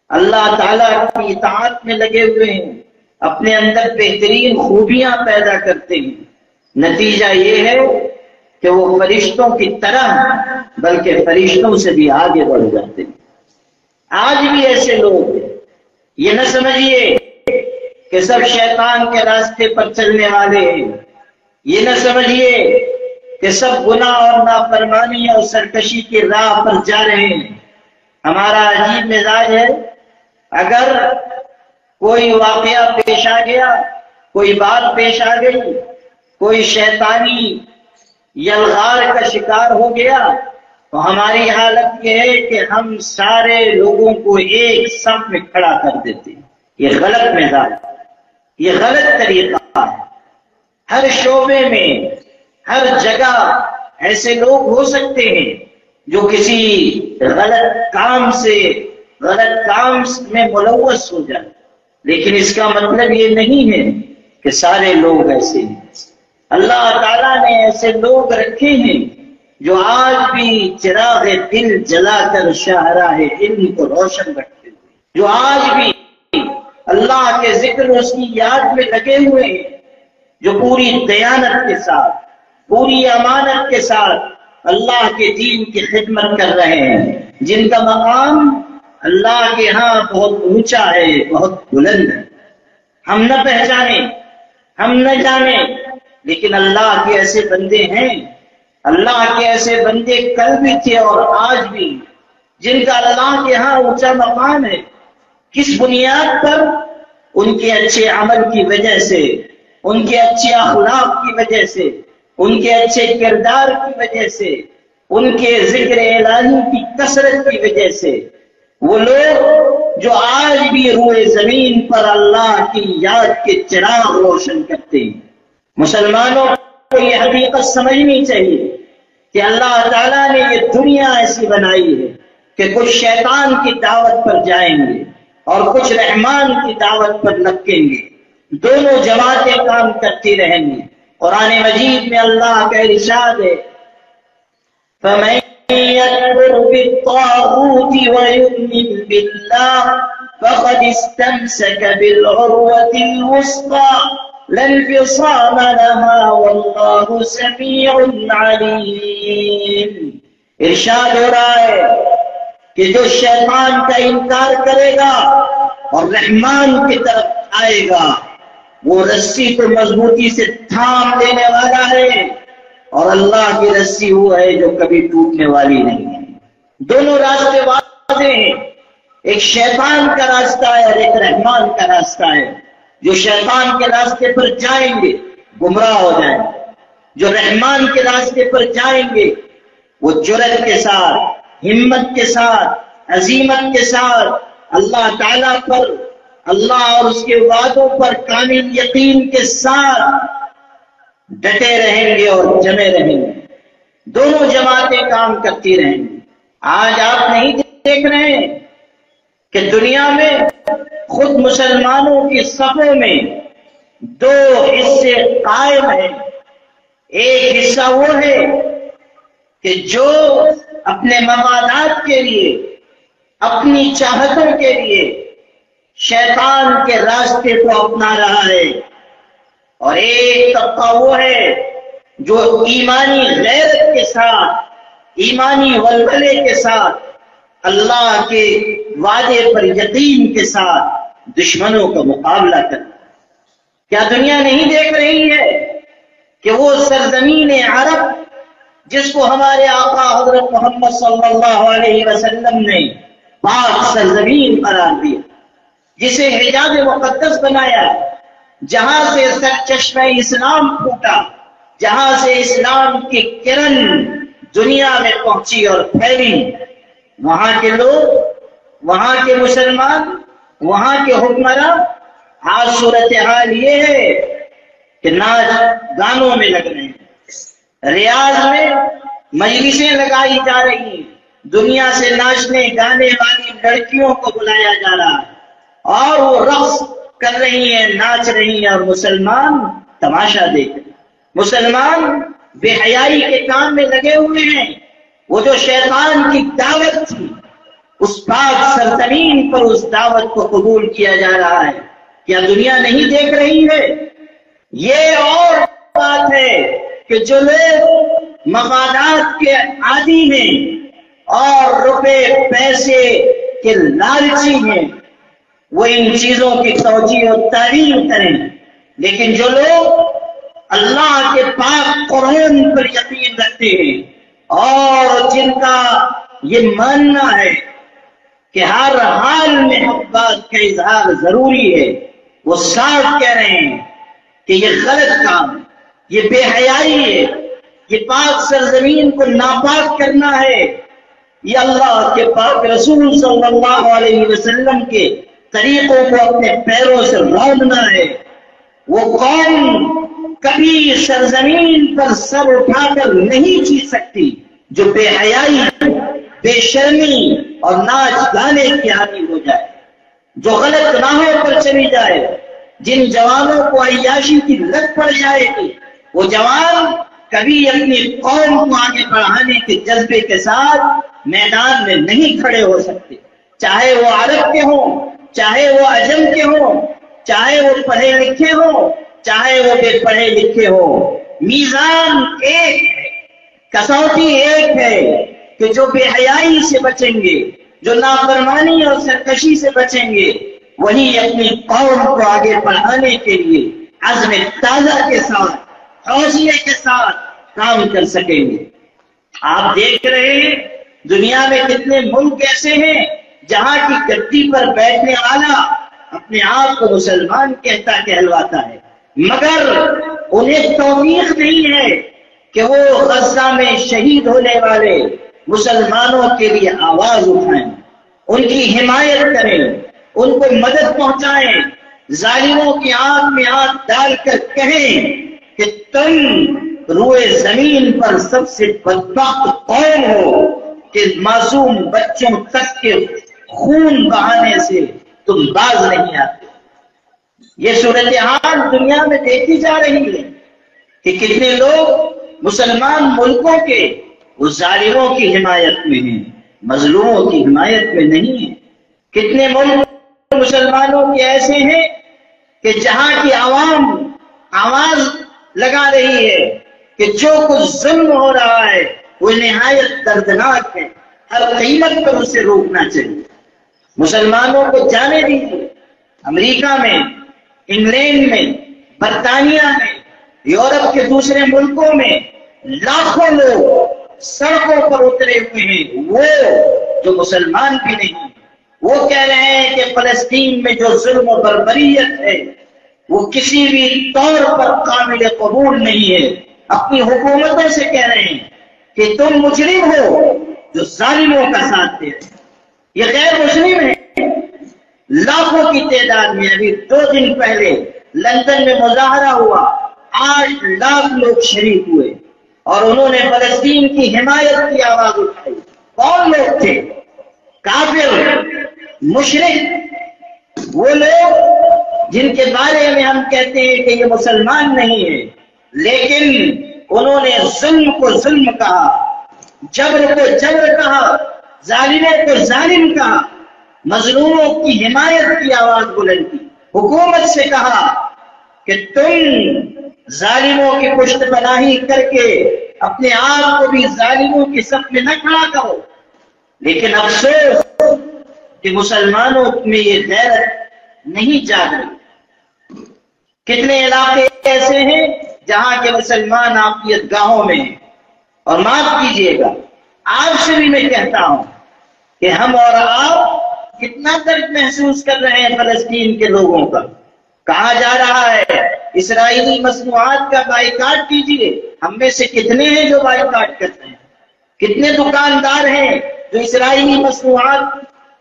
اللہ تعالیٰ کی اطاعت میں لگے ہوئے ہیں، اپنے اندر بہترین خوبیاں پیدا کرتے ہیں۔ نتیجہ یہ ہے کہ وہ فرشتوں کی طرح بلکہ فرشتوں سے بھی آگے بڑھ جاتے ہیں۔ آج بھی ایسے لوگ ہیں، یہ نہ سمجھیے کہ سب شیطان کے راستے پر چلنے والے ہیں، یہ نہ سمجھیے کہ سب گناہ اور نافرمانی اور سرکشی کی راہ پر جا رہے ہیں۔ ہمارا عجیب مزاج ہے، اگر کوئی واقعہ پیش آ گیا، کوئی بات پیش آ گئی، کوئی شیطانی یلغار کا شکار ہو گیا تو ہماری حالت یہ ہے کہ ہم سارے لوگوں کو ایک صف میں کھڑا کر دیتے ہیں۔ یہ غلط مزاج، یہ غلط طریقہ ہے۔ ہر شعبے میں، ہر جگہ ایسے لوگ ہو سکتے ہیں جو کسی غلط کام میں ملوث ہو جائے، لیکن اس کا مطلب یہ نہیں ہے کہ سارے لوگ ایسے ہیں۔ اللہ تعالیٰ نے ایسے لوگ رکھے ہیں جو آج بھی چراغ دل جلا کر شاہراہ علم کو روشن رکھتے ہوئے، جو آج بھی اللہ کے ذکر اس کی یاد میں لگے ہوئے ہیں، جو پوری دیانت کے ساتھ، پوری امانت کے ساتھ اللہ کے دین کی خدمت کر رہے ہیں، جن کا مقام اللہ کے ہاں بہت اونچا ہے، بہت بلند ہے۔ ہم نہ پہچانے، ہم نہ جانے، لیکن اللہ کے ایسے بندے ہیں، اللہ کے ایسے بندے کل بھی تھے اور آج بھی، جن کا اللہ کے ہاں اونچا مقام ہے۔ کس بنیاد پر؟ ان کے اچھے عمل کی وجہ سے، ان کے اچھے اخلاق کی وجہ سے، ان کے اچھے کردار کی وجہ سے، ان کے ذکر الہی کی کثرت کی وجہ سے۔ وہ لوگ جو آج بھی روئے زمین پر اللہ کی یاد کے چراغ روشن کرتے ہیں۔ مسلمانوں کو یہ حقیقت سمجھنی چاہیے کہ اللہ تعالیٰ نے یہ دنیا ایسی بنائی ہے کہ کچھ شیطان کی دعوت پر جائیں گے اور کچھ رحمان کی دعوت پر لگیں گے، دونوں جماعتیں کام کرتی رہیں گی۔ قرآن مجید میں اللہ کا ارشاد ہے، فَمَن يَكْفُرْ بِالطَّاغُوتِ وَيُؤْمِنْ بِاللَّهِ فَقَدِ اسْتَمْسَكَ بِالْعُرْوَةِ الْوُثْقَىٰ لَا انفِصَامَ لَهَا وَاللَّهُ سَمِيعٌ عَلِيمٌ۔ ارشاد ہو رہا ہے کہ جو شیطان کا انکار کرے گا اور رحمان کی طرف آئے گا وہ رسی کو مضبوطی سے تھام لینے والا ہے، اور اللہ کی رسی وہ ہے جو کبھی ٹوٹنے والی نہیں ہے۔ دونوں راستے واضح ہیں، ایک شیطان کا راستہ ہے اور ایک رحمان کا راستہ ہے۔ جو شیطان کے راستے پر جائیں گے گمراہ ہو جائیں گے، جو رحمان کے راستے پر جائیں گے وہ جرأت کے ساتھ، ہمت کے ساتھ، عزیمت کے ساتھ اللہ تعالیٰ پر، اللہ اور اس کے وعدوں پر کامل یقین کے ساتھ ڈٹے رہیں گے اور جمے رہیں گے۔ دونوں جماعتیں کام کرتی رہیں گی۔ آج آپ نہیں دیکھ رہے ہیں کہ دنیا میں خود مسلمانوں کی صفوں میں دو حصے قائم ہیں۔ ایک حصہ وہ ہے کہ جو اپنے مفادات کے لیے، اپنی چاہتوں کے لیے شیطان کے راستے کو اپنا رہا ہے، اور ایک طبقہ وہ ہے جو ایمانی غیرت کے ساتھ، ایمانی ولولے کے ساتھ، اللہ کے وعدے پر یقین کے ساتھ دشمنوں کا مقابلہ کرتا ہے۔ کیا دنیا نہیں دیکھ رہی ہے کہ وہ سرزمین عرب جس کو ہمارے آقا حضرت محمد صلی اللہ علیہ وسلم نے پاک سرزمین قرار دیا، جسے حجاز مقدس بنایا، جہاں سے سرچشمہ اسلام پھوٹا، جہاں سے اسلام کی کرن دنیا میں پہنچی اور پھیلی، وہاں کے لوگ، وہاں کے مسلمان، وہاں کے حکمراں آج صورتحال یہ ہے کہ ناچ گانوں میں لگ رہے ہیں، ریاض میں مجلسیں لگائی جا رہی ہیں، دنیا سے ناچنے گانے والی لڑکیوں کو بلایا جا رہا ہے اور وہ رقص کر رہی ہیں، ناچ رہی ہیں، اور مسلمان تماشا دیکھ رہے ہیں۔ مسلمان بے حیائی کے کام میں لگے ہوئے ہیں۔ وہ جو شیطان کی دعوت تھی اس پاک سرزمین پر اس دعوت کو قبول کیا جا رہا ہے۔ کیا دنیا نہیں دیکھ رہی ہے؟ یہ اور بات ہے کہ جو لوگ مفادات کے عادی ہیں اور روپے پیسے کے لالچی ہیں وہ ان چیزوں کی توجیہ و تعلیم کریں، لیکن جو لوگ اللہ کے پاک قرآن پر یقین رکھتے ہیں اور جن کا یہ ماننا ہے کہ ہر حال میں حق بات کا اظہار ضروری ہے، وہ صاف کہہ رہے ہیں کہ یہ غلط کام ہے، یہ بے حیائی ہے، یہ پاک سرزمین کو ناپاک کرنا ہے، یہ اللہ کے پاک رسول صلی اللہ علیہ وسلم کے طریقوں کو اپنے پیروں سے روننا ہے۔ وہ قوم کبھی سرزمین پر سر اٹھا کر نہیں جی سکتی جو بے حیائی، بے شرمی اور ناچ گانے کی عادی ہو جائے، جو غلط راہوں پر چلی جائے، جن جوانوں کو عیاشی کی لت پڑ جائے گی، وہ جوان کبھی اپنی قوم کو آگے بڑھانے کے جذبے کے ساتھ میدان میں نہیں کھڑے ہو سکتے، چاہے وہ عرب کے ہوں، چاہے وہ عجم کے ہوں، چاہے وہ پڑھے لکھے ہوں، چاہے وہ بے پڑھے لکھے ہوں۔ میزان ایک ہے، کسوٹی ایک ہے کہ جو بے حیائی سے بچیں گے، جو نافرمانی اور سرکشی سے بچیں گے، وہی اپنی قوم کو آگے بڑھانے کے لیے عزم تازہ کے ساتھ، حوصلے کے ساتھ کام کر سکیں گے۔ آپ دیکھ رہے ہیں دنیا میں کتنے ملک ایسے ہیں جہاں کی گدی پر بیٹھنے والا اپنے آپ کو مسلمان کہتا کہلواتا ہے، مگر انہیں توفیق نہیں ہے کہ وہ غزہ میں شہید ہونے والے مسلمانوں کے لیے آواز اٹھائیں، ان کی حمایت کریں، ان کو مدد پہنچائیں، ظالموں کی آنکھ میں آنکھ ڈال کر کہیں کہ تم روئے زمین پر سب سے بدبخت قوم ہو کہ معصوم بچوں تک کے خون بہانے سے تم باز نہیں آتے۔ یہ صورتحال دنیا میں دیکھی جا رہی ہے کہ کتنے لوگ مسلمان ملکوں کے اس ظالموں کی حمایت میں ہیں، مظلوموں کی حمایت میں نہیں ہیں۔ کتنے ملک مسلمانوں کے ایسے ہیں کہ جہاں کی عوام آواز لگا رہی ہے کہ جو کچھ ظلم ہو رہا ہے وہ نہایت دردناک ہے، ہر قیمت پر اسے روکنا چاہیے۔ مسلمانوں کو جانے دیجیے، امریکہ میں، انگلینڈ میں، برطانیہ میں، یورپ کے دوسرے ملکوں میں لاکھوں لوگ سڑکوں پر اترے ہوئے ہیں، وہ جو مسلمان بھی نہیں۔ وہ کہہ رہے ہیں کہ فلسطین میں جو ظلم و بربریت ہے وہ کسی بھی طور پر قابل قبول نہیں ہے۔ اپنی حکومتوں سے کہہ رہے ہیں کہ تم مجرم ہو جو ظالموں کا ساتھ دے رہے ہیں۔ یہ غیر مسلم ہے۔ لاکھوں کی تعداد میں ابھی 2 دن پہلے لندن میں مظاہرہ ہوا، 8 لاکھ لوگ شریک ہوئے اور انہوں نے فلسطین کی حمایت کی آواز اٹھائی۔ کون لوگ تھے؟ کافر، مشرک، وہ لوگ جن کے بارے میں ہم کہتے ہیں کہ یہ مسلمان نہیں ہے، لیکن انہوں نے ظلم کو ظلم کہا، جبر کو جبر کہا، ظالموں کو ظالم کہا، مظلوموں کی حمایت کی آواز بلند کی، حکومت سے کہا کہ تم ظالموں کی پشت پناہی کر کے اپنے آپ کو بھی ظالموں کی صف میں نہ کھڑا کرو۔ لیکن افسوس کہ مسلمانوں میں یہ غیرت نہیں جاگ رہی۔ کتنے علاقے ایسے ہیں جہاں کے مسلمان عافیت گاہوں میں ہیں، اور معاف کیجیے گا آپ سے بھی میں کہتا ہوں کہ ہم اور آپ کتنا درد محسوس کر رہے ہیں فلسطین کے لوگوں کا۔ کہا جا رہا ہے اسرائیلی مصنوعات کا بائیکاٹ کیجیے، ہم میں سے کتنے ہیں جو بائیکاٹ کرتے ہیں؟ کتنے دکاندار ہیں جو اسرائیلی مصنوعات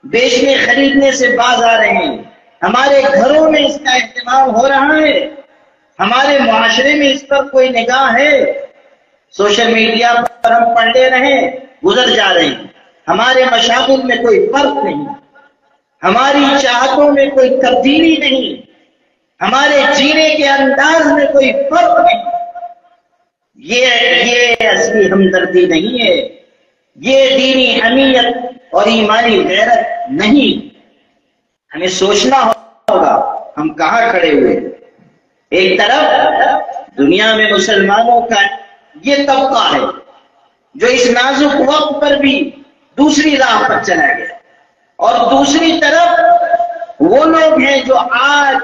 بیچنے خریدنے سے باز آ رہے ہیں؟ ہمارے گھروں میں اس کا اہتمام ہو رہا ہے؟ ہمارے معاشرے میں اس پر کوئی نگاہ ہے؟ سوشل میڈیا پر ہم پڑھ لے رہے ہیں، گزر جا رہے ہیں، ہمارے مشاغل میں کوئی فرق نہیں، ہماری چاہتوں میں کوئی تبدیلی نہیں، ہمارے جینے کے انداز میں کوئی فرق نہیں۔ یہ اصلی ہمدردی نہیں ہے، یہ دینی حمیت اور ایمانی غیرت نہیں۔ ہمیں سوچنا ہوگا ہم کہاں کھڑے ہوئے۔ ایک طرف دنیا میں مسلمانوں کا یہ طبقہ ہے جو اس نازک وقت پر بھی دوسری راہ پر چلا گیا، اور دوسری طرف وہ لوگ ہیں جو آج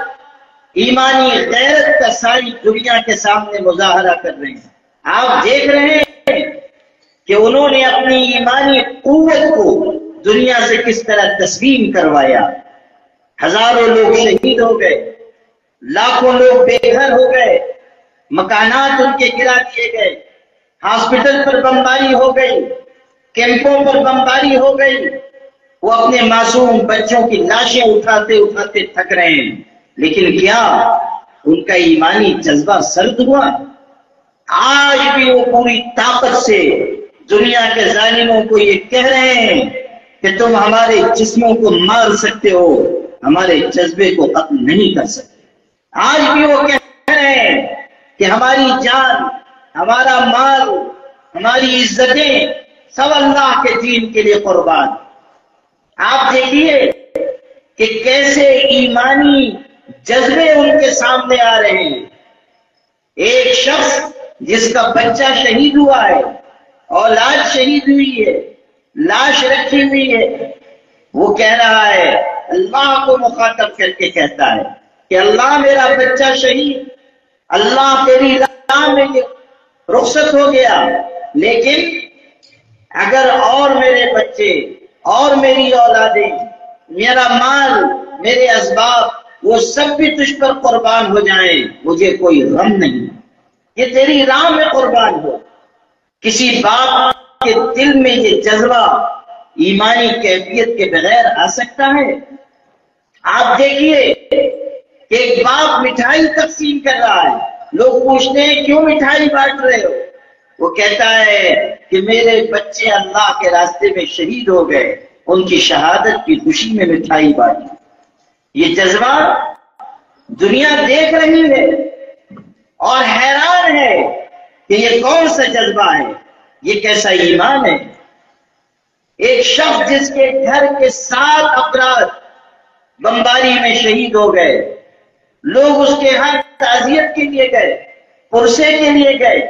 ایمانی غیرت کا ساری دنیا کے سامنے مظاہرہ کر رہے ہیں۔ آپ دیکھ رہے ہیں کہ انہوں نے اپنی ایمانی قوت کو دنیا سے کس طرح تسلیم کروایا۔ ہزاروں لوگ شہید ہو گئے، لاکھوں لوگ بے گھر ہو گئے، مکانات ان کے گرا دیے گئے، ہاسپٹل پر بمباری ہو گئی، کیمپوں پر بمباری ہو گئی۔ وہ اپنے معصوم بچوں کی لاشیں اٹھاتے اٹھاتے تھک رہے ہیں، لیکن کیا ان کا ایمانی جذبہ سرد ہوا؟ آج بھی وہ پوری طاقت سے دنیا کے ظالموں کو یہ کہہ رہے ہیں کہ تم ہمارے جسموں کو مار سکتے ہو، ہمارے جذبے کو ختم نہیں کر سکتے۔ آج بھی وہ کہہ رہے ہیں کہ ہماری جان، ہمارا مال، ہماری عزتیں سب اللہ کے دین کے لیے قربان۔ آپ دیکھیے کہ کیسے ایمانی جذبے ان کے سامنے آ رہے ہیں۔ ایک شخص جس کا بچہ شہید ہوا ہے، اولاد شہید ہوئی ہے، لاش رکھی ہوئی ہے، وہ کہہ رہا ہے، اللہ کو مخاطب کر کے کہتا ہے کہ اللہ میرا بچہ شہید، اللہ تیری راہ میں رخصت ہو گیا، لیکن اگر اور میرے بچے اور میری اولادیں، میرا مال، میرے اسباب، وہ سب بھی تجھ پر قربان ہو جائیں، مجھے کوئی غم نہیں، یہ تیری راہ میں قربان ہو۔ کسی باپ کے دل میں یہ جذبہ ایمانی کیفیت کے بغیر آ سکتا ہے؟ آپ دیکھیے کہ ایک باپ مٹھائی تقسیم کر رہا ہے، لوگ پوچھتے ہیں کیوں مٹھائی بانٹ رہے ہو؟ وہ کہتا ہے کہ میرے بچے اللہ کے راستے میں شہید ہو گئے، ان کی شہادت کی خوشی میں مٹھائی بانٹی۔ یہ جذبہ دنیا دیکھ رہی ہے اور حیران ہے کہ یہ کون سا جذبہ ہے، یہ کیسا ایمان ہے۔ ایک شخص جس کے گھر کے 7 افراد بمباری میں شہید ہو گئے، لوگ اس کے ہاں تعزیت کے لیے گئے، پرسے کے لیے گئے،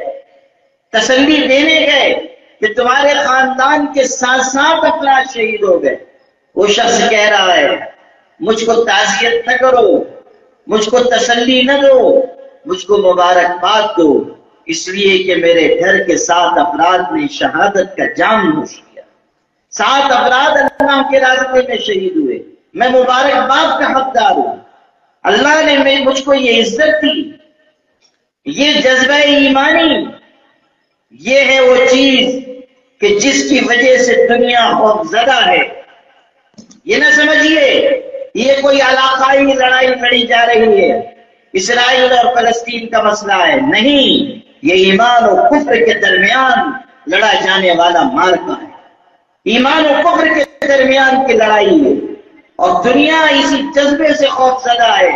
تسلی دینے گئے، کہ تمہارے خاندان کے 7 افراد شہید ہو گئے۔ وہ شخص کہہ رہا ہے مجھ کو تعزیت نہ کرو، مجھ کو تسلی نہ دو، مجھ کو مبارکباد دو، اس لیے کہ میرے گھر کے 7 افراد نے شہادت کا جام نوش کیا، 7 افراد اللہ کے راستے میں شہید ہوئے، میں مبارکباد کا حقدار ہوں۔ اللہ نے مجھ کو یہ عزت دی۔ یہ جذبہ ایمانی، یہ ہے وہ چیز کہ جس کی وجہ سے دنیا خوفزدہ ہے۔ یہ نہ سمجھیے یہ کوئی علاقائی لڑائی لڑی جا رہی ہے، اسرائیل اور فلسطین کا مسئلہ ہے، نہیں، یہ ایمان و کفر کے درمیان لڑا جانے والا معرکہ ہے، ایمان و کفر کے درمیان کی لڑائی ہے، اور دنیا اسی جذبے سے خوفزدہ ہے۔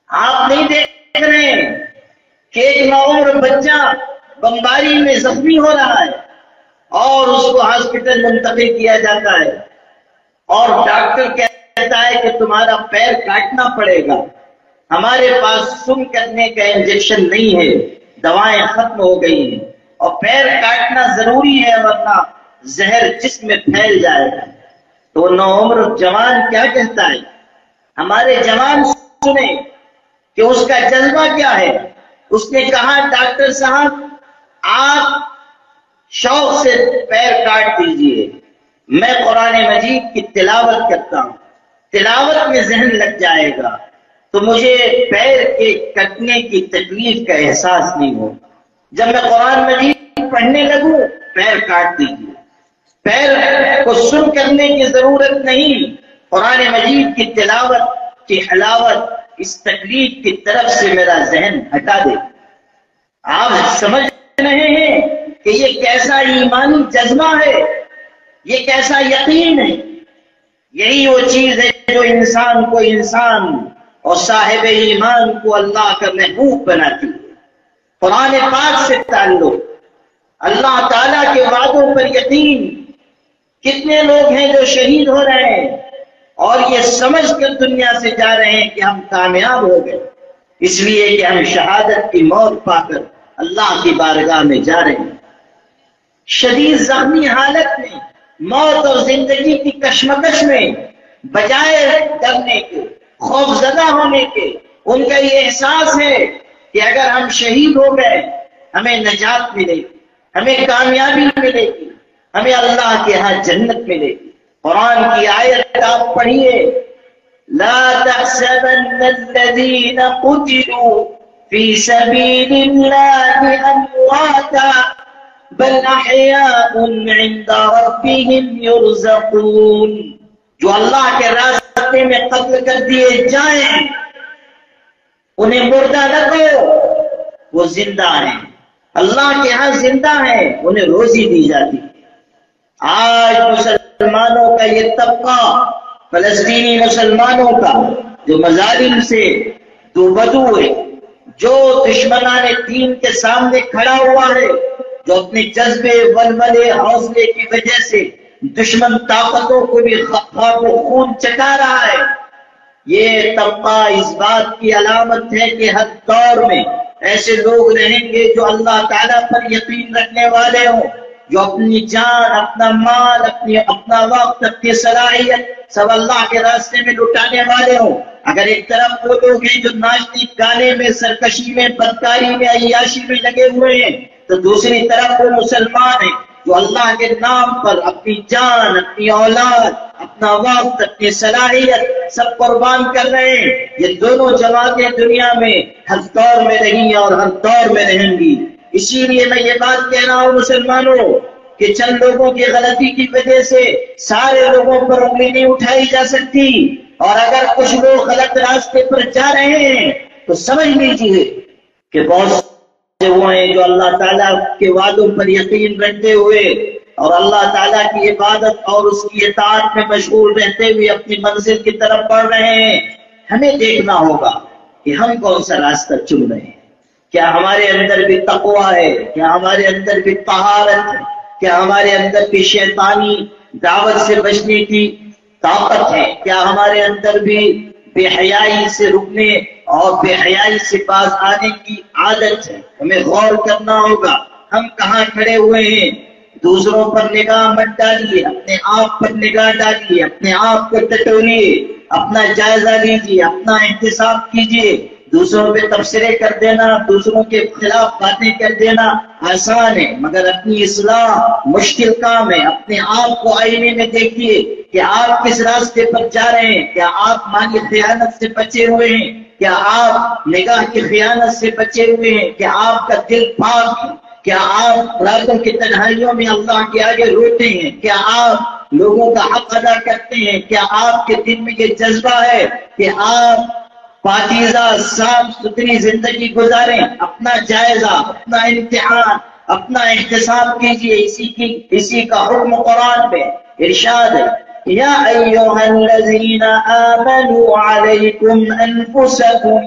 آپ نہیں دیکھ رہے کہ ایک نوعمر بچہ بمباری میں زخمی ہو رہا ہے اور اس کو ہاسپٹل منتقل کیا جاتا ہے، اور ڈاکٹر کہتا ہے کہ تمہارا پیر کاٹنا پڑے گا، ہمارے پاس سن کرنے کا انجیکشن نہیں ہے، دوائیں ختم ہو گئی ہیں، اور پیر کاٹنا ضروری ہے ورنہ زہر جسم میں پھیل جائے گا۔ تو نوعمر جوان کیا کہتا ہے؟ ہمارے جوان سنیں کہ اس کا جذبہ کیا ہے۔ اس نے کہا ڈاکٹر صاحب آپ شوق سے پیر کاٹ دیجئے، میں قرآن مجید کی تلاوت کرتا ہوں، تلاوت میں ذہن لگ جائے گا تو مجھے پیر کے کٹنے کی تکلیف کا احساس نہیں ہوگا۔ جب میں قرآن مجید پڑھنے لگوں پیر کاٹ دیجئے، پیر کو سن کرنے کی ضرورت نہیں، قرآن مجید کی تلاوت کی حلاوت اس تکلیف کی طرف سے میرا ذہن ہٹا دے۔ آپ سمجھ رہے ہیں کہ یہ کیسا ایمانی جذبہ ہے، یہ کیسا یقین ہے۔ یہی وہ چیز ہے جو انسان کو انسان اور صاحب ایمان کو اللہ کا محبوب بناتی ہے۔ قرآن پاک سے تعلق، اللہ تعالیٰ کے وعدوں پر یقین۔ کتنے لوگ ہیں جو شہید ہو رہے ہیں اور یہ سمجھ کر دنیا سے جا رہے ہیں کہ ہم کامیاب ہو گئے، اس لیے کہ ہم شہادت کی موت پا کر اللہ کی بارگاہ میں جا رہے ہیں۔ شدید زخمی حالت میں، موت اور زندگی کی کشمکش میں، بجائے ڈرنے کے، خوفزدہ ہونے کے، ان کا یہ احساس ہے کہ اگر ہم شہید ہو گئے ہمیں نجات ملے گی، ہمیں کامیابی ملے گی، ہمیں اللہ کے ہاں جنت ملے گی۔ قرآن کی آیت آپ پڑھیے، لا تحسبن الذین قتلوا فی سبیل اللہ امواتا بل احیاء عند ربهم یرزقون۔ جو اللہ کے راستے میں قتل کر دیے جائیں انہیں مردہ نہ کہو، وہ زندہ ہیں، اللہ کے ہاں زندہ ہیں، انہیں روزی دی جاتی ہے۔ آج مسلمانوں کا یہ طبقہ، فلسطینی مسلمانوں کا جو مظالم سے دوبدو ہے، جو دشمنان دین کے سامنے کھڑا ہوا ہے، جو اپنے جذبے، ولولے، حوصلے کی وجہ سے دشمن طاقتوں کو بھی خاک و خون چٹا رہا ہے، یہ طبقہ اس بات کی علامت ہے کہ ہر دور میں ایسے لوگ رہیں گے جو اللہ تعالیٰ پر یقین رکھنے والے ہوں، جو اپنی جان، اپنا مال، اپنا وقت، اپنی صلاحیت سب اللہ کے راستے میں لٹانے والے ہوں۔ اگر ایک طرف وہ لوگ ہیں جو ناچنے گانے میں، سرکشی میں، بدکاری میں، عیاشی میں لگے ہوئے ہیں، تو دوسری طرف وہ مسلمان ہیں جو اللہ کے نام پر اپنی جان، اپنی اولاد، اپنا وقت، اپنی صلاحیت سب قربان کر رہے ہیں۔ یہ دونوں جماعتیں دنیا میں ہر دور میں رہی اور ہر دور میں رہیں گی۔ اسی لیے میں یہ بات کہہ رہا ہوں مسلمانوں کہ چند لوگوں کی غلطی کی وجہ سے سارے لوگوں پر انگلی نہیں اٹھائی جا سکتی، اور اگر کچھ لوگ غلط راستے پر جا رہے ہیں تو سمجھ لیجیے کہ بہت سے وہ ہیں جو اللہ تعالیٰ کے وعدوں پر یقین رکھتے ہوئے اور اللہ تعالیٰ کی عبادت اور اس کی اطاعت میں مشغول رہتے ہوئے اپنی منزل کی طرف بڑھ رہے ہیں۔ ہمیں دیکھنا ہوگا کہ ہم کون سا راستہ چن رہے ہیں۔ کیا ہمارے اندر بھی تقوی ہے؟ کیا ہمارے اندر بھی طہارت ہے؟ کیا ہمارے اندر بھی شیطانی دعوت سے بچنے کی طاقت ہے؟ کیا ہمارے اندر بھی بے حیائی سے رکنے اور بے حیائی سے باز آنے کی عادت ہے؟ ہمیں غور کرنا ہوگا ہم کہاں کھڑے ہوئے ہیں۔ دوسروں پر نگاہ مت ڈالیے، اپنے آپ پر نگاہ ڈالیے، اپنے آپ کو ٹٹولیے، اپنا جائزہ لیجیے، اپنا احتساب کیجیے۔ دوسروں پہ تبصرے کر دینا، دوسروں کے خلاف باتیں کر دینا آسان ہے، مگر اپنی اصلاح مشکل کام ہے۔ اپنے آپ کو آئینے میں دیکھیے کہ آپ کس راستے پر جا رہے ہیں۔ کیا آپ مالی خیانت سے بچے ہوئے ہیں؟ کیا آپ نگاہ کی خیانت سے بچے ہوئے ہیں؟ کیا آپ کا دل پاک ہے؟ کیا آپ راتوں کی تنہائیوں میں اللہ کے آگے روتے ہیں؟ کیا آپ لوگوں کا حق ادا کرتے ہیں؟ کیا آپ کے دل میں یہ جذبہ ہے کہ آپ پاکیزہ صاف ستھری زندگی گزاریں؟ اپنا جائزہ، اپنا امتحان، اپنا احتساب کیجئے۔ اسی کا حکم قرآن میں ارشاد ہے، یا ایھا الذین آمنوا علیکم انفسکم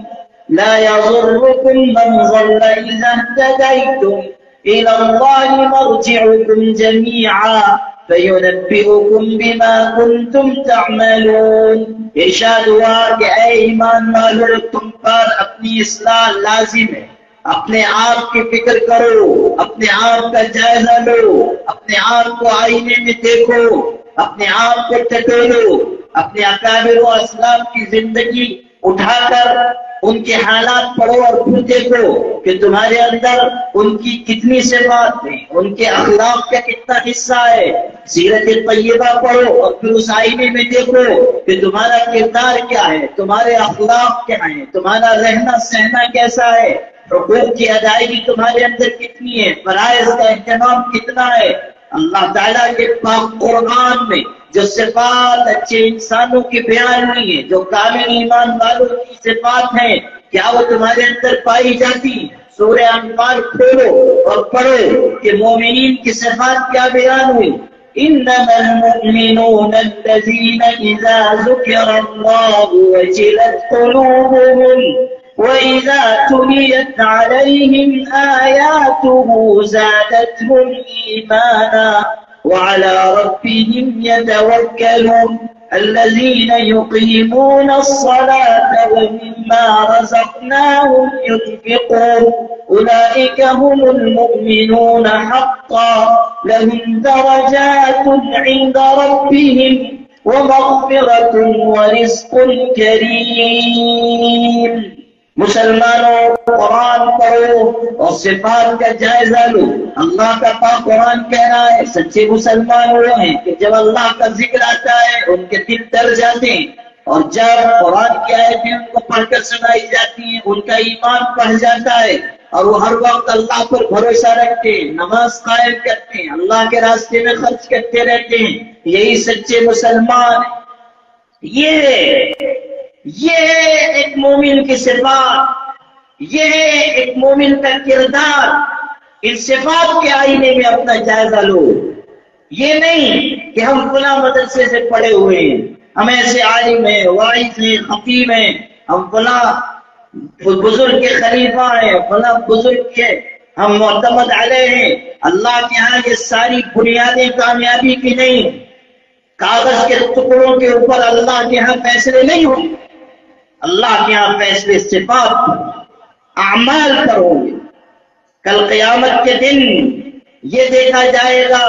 لا یضرکم من ضل اذا اهتدیتم الی اللہ مرجعکم جمیعا فَيُنَبِّئُكُم بِمَا كُنتُمْ تَعْمَلُونَ۔ ارشاد ہوا کہ اے ایمان والو، تم پر اپنی اصلاح لازم ہے۔ اپنے آپ کی فکر کرو، اپنے آپ کا جائزہ لو، اپنے آپ کو آئینے میں دیکھو، اپنے آپ کو ٹٹولو، اپنے اکابر و اسلاف کی زندگی اٹھا کر ان کے حالات پڑھو اور پھر دیکھو کہ تمہارے اندر ان کی کتنی صفات ہیں، ان کے اخلاق کا کتنا حصہ ہے۔ سیرت طیبہ پڑھو اور پھر اس آئینے میں دیکھو کہ تمہارا کردار کیا ہے، تمہارے اخلاق کیا ہیں، تمہارا رہنا سہنا کیسا ہے، حقوق کی ادائیگی تمہارے اندر کتنی ہے، فرائض کا اہتمام کتنا ہے۔ اللہ تعالیٰ کے پاک قرآن میں جو صفات اچھے انسانوں کی بیان ہوئی ہیں، جو کامل ایمان والوں کی صفات ہیں، کیا وہ تمہارے اندر پائی جاتی ہیں؟ سورہ انفال کھولو اور پڑھو کہ مومنین کی صفات کیا بیان ہوئی۔ انما المؤمنون الذين اذا ذكر الله وجلت قلوبهم واذا تليت عليهم آياته زادتهم ايمانا وعلى ربهم يتوكلون الذين يقيمون الصلاة ومما رزقناهم ينفقون أولئك هم المؤمنون حقا لهم درجات عند ربهم ومغفرة ورزق كريم۔ مسلمانوں، قرآن پڑھو اور صفات کا جائزہ لو۔ اللہ کا پاک قرآن کہہ رہا ہے سچے مسلمان وہ ہیں کہ جب اللہ کا ذکر آتا ہے ان کے دل ڈر جاتے ہیں، اور جب قرآن کی آیتیں ان کو پڑھ کر سنائی جاتی ہیں ان کا ایمان بڑھ جاتا ہے، اور وہ ہر وقت اللہ پر بھروسہ رکھتے ہیں، نماز قائم کرتے ہیں، اللہ کے راستے میں خرچ کرتے رہتے ہیں۔ یہی سچے مسلمان ہیں۔ یہ ایک مومن کی صفات، یہ ایک مومن کا کردار۔ ان صفات کے آئینے میں اپنا جائزہ لو۔ یہ نہیں کہ ہم فلاں مدرسے سے پڑھے ہوئے ہیں، ہم ایسے عالم ہیں، واعظ ہیں، خطیب ہیں، ہم فلاں بزرگ کے خلیفہ ہیں، فلاں بزرگ کے ہم معتمد علیہ ہیں۔ اللہ کے ہاں یہ ساری بنیادیں کامیابی کی نہیں۔ کاغذ کے ٹکڑوں کے اوپر اللہ کے ہاں فیصلے نہیں ہوں گے، اللہ کے ہاں فیصلے صفات اعمال پر ہوں گے۔ کل قیامت کے دن یہ دیکھا جائے گا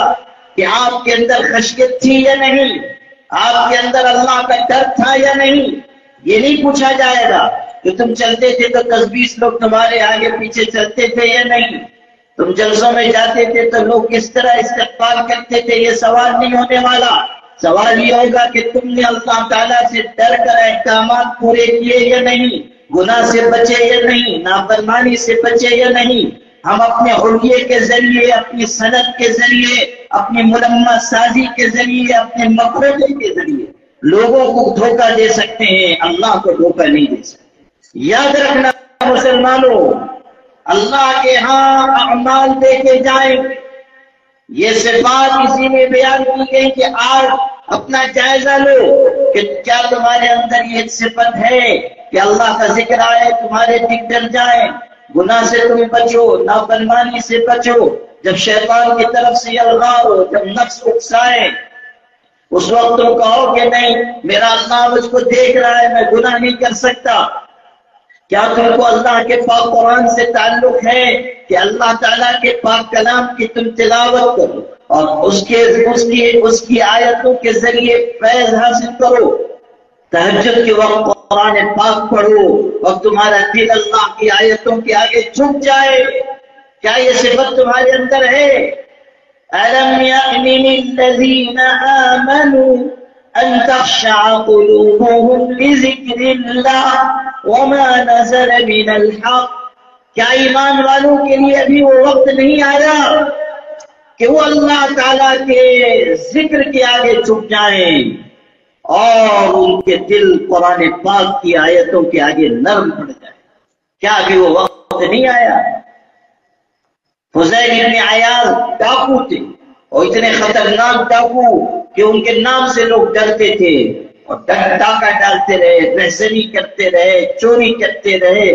کہ آپ کے اندر خشیت تھی یا نہیں، آپ کے اندر اللہ کا ڈر تھا یا نہیں۔ یہ نہیں پوچھا جائے گا کہ تم چلتے تھے تو 10-20 لوگ تمہارے آگے پیچھے چلتے تھے یا نہیں، تم جلسوں میں جاتے تھے تو لوگ کس طرح استقبال کرتے تھے، یہ سوال نہیں ہونے والا۔ سوال یہ ہوگا کہ تم نے اللہ تعالیٰ سے ڈر کر احکامات پورے کیے یا نہیں، گناہ سے بچے یا نہیں، نافرمانی سے بچے یا نہیں۔ ہم اپنے حلیے کے ذریعے، اپنی صنعت کے ذریعے، اپنی ملمہ سازی کے ذریعے، اپنے مقولے کے ذریعے لوگوں کو دھوکہ دے سکتے ہیں، اللہ کو دھوکہ نہیں دے سکتے۔ یاد رکھنا مسلمانوں، اللہ کے ہاں اعمال دیکھے جائیں۔ یہ صفات اسی میں بیان کی گئی کہ آج اپنا جائزہ لو کہ کیا تمہارے اندر یہ صفت ہے کہ اللہ کا ذکر آئے تمہارے دل ڈر جائیں، گناہ سے تم بچو، نافرمانی سے بچو۔ جب شیطان کی طرف سے الغار ہو، جب نفس اکسائے، اس وقت تم کہو کہ نہیں میرا اللہ مجھ کو دیکھ رہا ہے، میں گناہ نہیں کر سکتا۔ کیا تم کو اللہ کے پاک قرآن سے تعلق ہے کہ اللہ تعالیٰ کے پاک کلام کی تم تلاوت کرو، اور اس کی آیتوں کے ذریعے فیض حاصل کرو۔ تہجد کے وقت قرآن پاک پڑھو اور تمہارا دل اللہ کی آیتوں کے آگے جھک جائے۔ کیا یہ صفت تمہارے اندر ہے؟ أَلَمْ يَأْنِ لِلَّذِينَ آمَنُوا أَن تَخْشَعَ قُلُوبُهُمْ لِذِكْرِ اللَّهِ وَمَا نَزَلَ مِنَ الْحَقِّ، کیا ایمان والوں کے لیے ابھی وہ وقت نہیں آیا کہ وہ اللہ تعالیٰ کے ذکر کے آگے جھک جائیں اور ان کے دل قرآن پاک کی آیتوں کے آگے نرم پڑ جائے؟ کیا ابھی وہ وقت نہیں آیا؟ فضیل ابن عیاض ڈاکو تھے اور اتنے خطرناک ڈاکو کہ ان کے نام سے لوگ ڈرتے تھے اور ڈاکہ ڈالتے رہے، رہزنی کرتے رہے، چوری کرتے رہے۔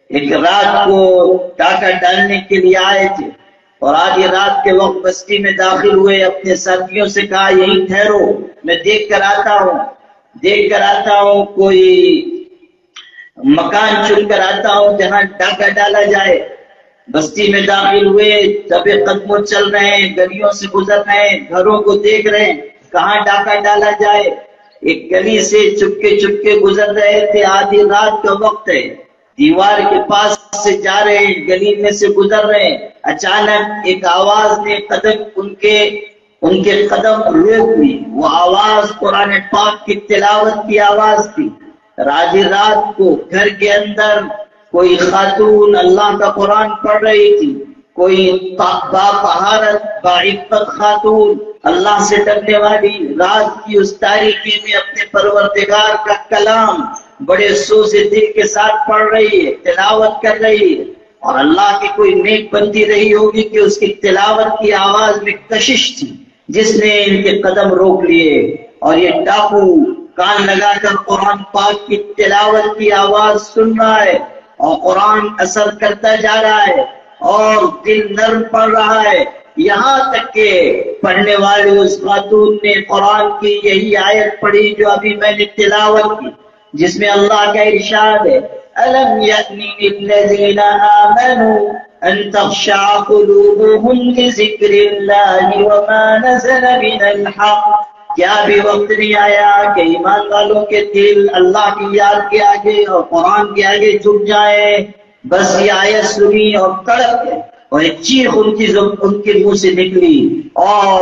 ایک رات کو ڈاکہ ڈالنے کے لیے آئے تھے اور آدھی رات کے وقت بستی میں داخل ہوئے، اپنے ساتھیوں سے کہا یہیں ٹھہرو، میں دیکھ کر آتا ہوں کوئی مکان چن کر آتا ہوں جہاں ڈاکہ ڈالا جائے۔ بستی میں داخل ہوئے، دبے قدموں چل رہے ہیں، گلیوں سے گزر رہے ہیں، گھروں کو دیکھ رہے ہیں کہاں ڈاکہ ڈالا جائے۔ ایک گلی سے چپکے گزر رہے تھے، آدھی رات کا وقت ہے، دیوار کے پاس سے جا رہے ہیں، گلی میں سے گزر رہے ہیں، اچانک ایک آواز نے ان کے قدم روک لی۔ وہ آواز قرآن پاک کی تلاوت کی آواز تھی۔ آدھی رات کو گھر کے اندر کوئی خاتون اللہ کا قرآن پڑھ رہی تھی، کوئی باطہارت باعفت خاتون اللہ سے ڈرنے والی رات کی اس تاریکی میں اپنے پروردگار کا کلام بڑے سوز دل کے ساتھ پڑھ رہی ہے، تلاوت کر رہی ہے، اور اللہ کی کوئی نیک بندی رہی ہوگی کہ اس کی تلاوت کی آواز میں کشش تھی جس نے ان کے قدم روک لیے۔ اور یہ ڈاکو کان لگا کر قرآن پاک کی تلاوت کی آواز سن رہا ہے اور قرآن اثر کرتا جا رہا ہے اور دل نرم پڑ رہا ہے، یہاں تک کہ پڑھنے والے اس خاتون نے قرآن کی یہی آیت پڑھی جو ابھی میں نے تلاوت کی، جس میں اللہ کا ارشاد ہے أَلَمْ يَأْنِ لِلَّذِينَ آمَنُوا أَن تَخْشَعَ قُلُوبُهُمْ لِذِكْرِ اللَّهِ وَمَا نَزَلَ مِنَ الْحَقِّ، کیا بھی وقت نہیں آیا کہ ایمان والوں کے دل اللہ کی یاد کے آگے اور قرآن کے آگے جھک جائیں؟ بس یہ آیت سنی اور تڑپ گئے اور ایک چیخ ان کے منہ سے نکلی اور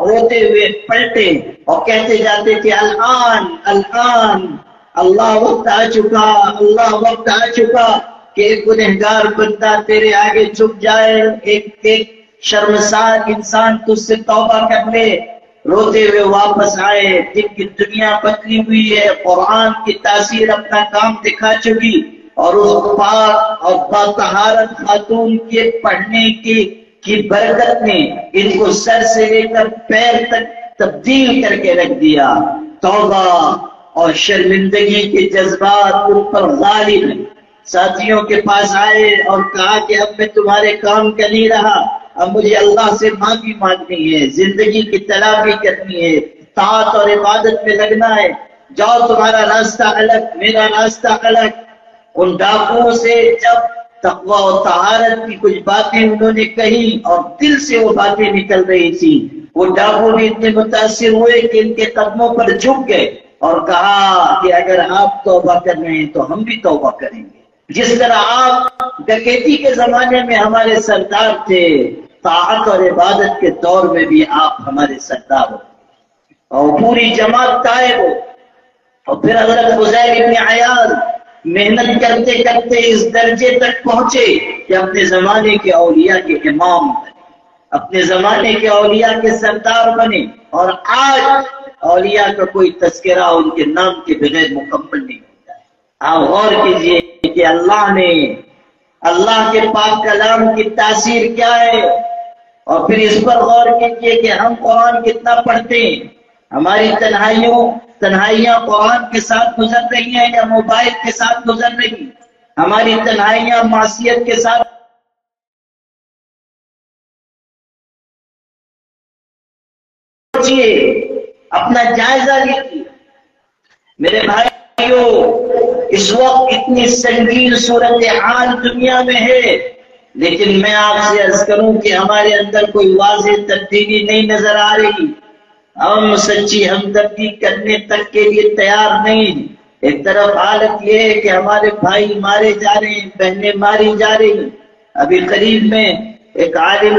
روتے ہوئے پلٹے اور کہتے جاتے تھے الآن اللہ وقت آ چکا کہ ایک گنہگار بندہ تیرے آگے جھک جائے، ایک شرمسار انسان تجھ سے توبہ کر لے۔ روتے ہوئے واپس آئے، جن کی دنیا بدلی ہوئی ہے، قرآن کی تاثیر اپنا کام دکھا چکی، اور اس پاک اور باطہارت خاتون کے پڑھنے کی برکت نے ان کو سر سے لے کر پیر تک تبدیل کر کے رکھ دیا۔ توبہ اور شرمندگی کے جذبات ان پر غالب ہیں۔ ساتھیوں کے پاس آئے اور کہا کہ اب میں تمہارے کام کا نہیں رہا، اب مجھے اللہ سے معافی مانگنی ہے، زندگی کی تلافی کرنی ہے، طاعت اور عبادت میں لگنا ہے، جاؤ تمہارا راستہ الگ، میرا راستہ الگ۔ ان ڈاکوؤں سے جب تقوی و طہارت کی کچھ باتیں انہوں نے کہی اور دل سے وہ باتیں نکل رہی تھی، وہ ڈاکو بھی اتنے متاثر ہوئے کہ ان کے قدموں پر جھک گئے اور کہا کہ اگر آپ توبہ کر رہے ہیں تو ہم بھی توبہ کریں گے۔ جس طرح آپ ڈکیتی کے زمانے میں ہمارے سردار تھے، طاعت اور عبادت کے دور میں بھی آپ ہمارے سردار ہو، اور پوری جماعت تائب ہو۔ اور پھر حضرت فضیل ابن عیاض محنت کرتے کرتے اس درجے تک پہنچے کہ اپنے زمانے کے اولیاء کے امام بنے، اپنے زمانے کے اولیاء کے سردار بنے، اور آج اولیاء کا کوئی تذکرہ ان کے نام کے بغیر مکمل نہیں ہوتا ہے۔ آپ غور کیجئے کہ اللہ کے پاک کلام کی تاثیر کیا ہے، اور پھر اس پر غور کیجئے کہ ہم قرآن کتنا پڑھتے ہیں۔ ہماری تنہائیاں قرآن کے ساتھ گزر رہی ہیں یا موبائل کے ساتھ گزر رہی ہیں؟ ہماری تنہائیاں معصیت کے ساتھ اپنا جائزہ لیجیے۔ میرے بھائیوں، اس وقت اتنی سنگین صورتحال دنیا میں ہے لیکن میں آپ سے عرض کروں کہ ہمارے اندر کوئی واضح تبدیلی نہیں نظر آ رہی. ہم سچی ہمدردی کرنے تک کے لیے تیار نہیں. ایک طرف حالت یہ ہے کہ ہمارے بھائی مارے جا رہے ہیں، بہنیں ماری جا رہی ہیں. ابھی قریب میں ایک عالم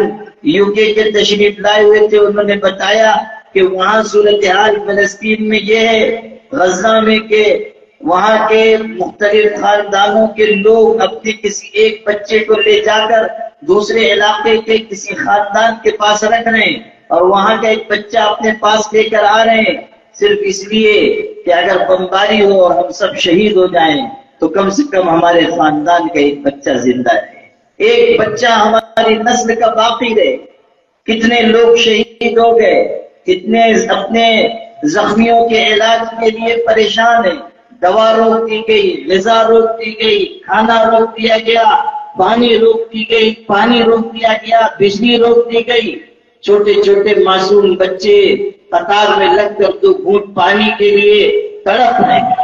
UK کے تشریف لائے ہوئے تھے، انہوں نے بتایا کہ وہاں صورتحال فلسطین میں یہ ہے، غزہ میں، کہ وہاں کے مختلف خاندانوں کے لوگ اپنے کسی ایک بچے کو لے جا کر دوسرے علاقے کے کسی خاندان کے پاس رکھ رہے ہیں، اور وہاں کا ایک بچہ اپنے پاس لے کر آ رہے ہیں، صرف اس لیے کہ اگر بمباری ہو اور ہم سب شہید ہو جائیں تو کم سے کم ہمارے خاندان کا ایک بچہ زندہ رہے، ایک بچہ ہماری نسل کا باقی رہے. کتنے لوگ شہید ہو گئے، کتنے اپنے زخمیوں کے علاج کے لیے پریشان ہیں. دوا روک دی گئی، غذا روک دی گئی، کھانا روک دیا گیا، پانی روک دی گئی، پانی روک دیا گیا، بجلی روک دی گئی. چھوٹے چھوٹے معصوم بچے قطار میں لگ کر دو گھونٹ پانی کے لیے تڑپ رہے ہیں.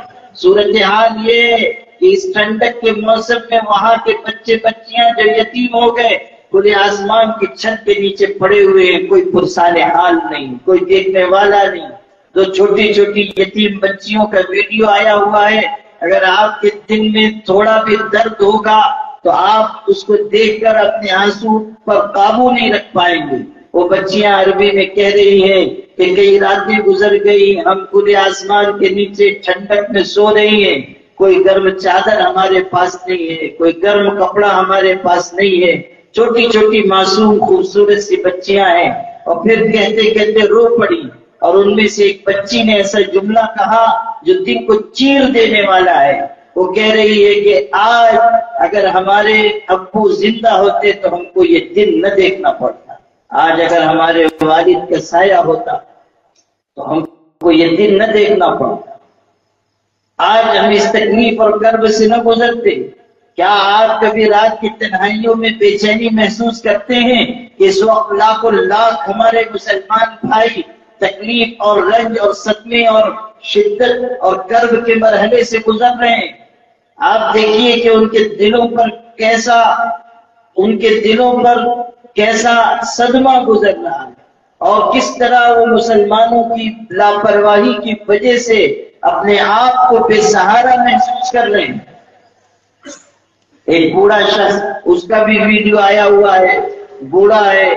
صورتحال یہ کہ اس ٹھنڈک کے موسم میں وہاں کے بچے بچیاں جو یتیم ہو گئے، کھلے آسمان کی چھت کے نیچے پڑے ہوئے ہیں، کوئی پرسان حال نہیں، کوئی دیکھنے والا نہیں. دو چھوٹی چھوٹی یتیم بچیوں کا ویڈیو آیا ہوا ہے. اگر آپ کے دل میں تھوڑا بھی درد ہوگا تو آپ اس کو دیکھ کر اپنے آنسو پر قابو نہیں رکھ پائیں گے. وہ بچیاں عربی میں کہہ رہی ہیں کہ کئی راتیں گزر گئی، ہم کھلے آسمان کے نیچے ٹھنڈک میں سو رہی ہیں، کوئی گرم چادر ہمارے پاس نہیں ہے، کوئی گرم کپڑا ہمارے پاس نہیں ہے. چھوٹی چھوٹی معصوم خوبصورت سی بچیاں ہیں، اور پھر کہتے کہتے رو پڑی. اور ان میں سے ایک بچی نے ایسا جملہ کہا جو دل کو چیر دینے والا ہے. وہ کہہ رہی ہے کہ آج اگر ہمارے ابو زندہ ہوتے تو ہم کو یہ دن نہ دیکھنا پڑتا، آج اگر ہمارے والد کا سایہ ہوتا تو ہم کو یہ دن نہ دیکھنا پڑتا، آج ہم اس تکلیف اور کرب سے نہ گزرتے. کیا آپ کبھی رات کی تنہائیوں میں بے چینی محسوس کرتے ہیں کہ اس وقت لاکھوں لاکھ ہمارے مسلمان بھائی تکلیف اور رنج اور صدمے اور شدت اور کرب کے مرحلے سے گزر رہے ہیں؟ آپ دیکھیے کہ ان کے دلوں پر کیسا صدمہ گزر رہا ہے، اور کس طرح وہ مسلمانوں کی لاپرواہی کی وجہ سے اپنے آپ کو بے سہارا محسوس کر رہے ہیں. ایک بوڑھا شخص، اس کا بھی ویڈیو آیا ہوا ہے، بوڑھا ہے،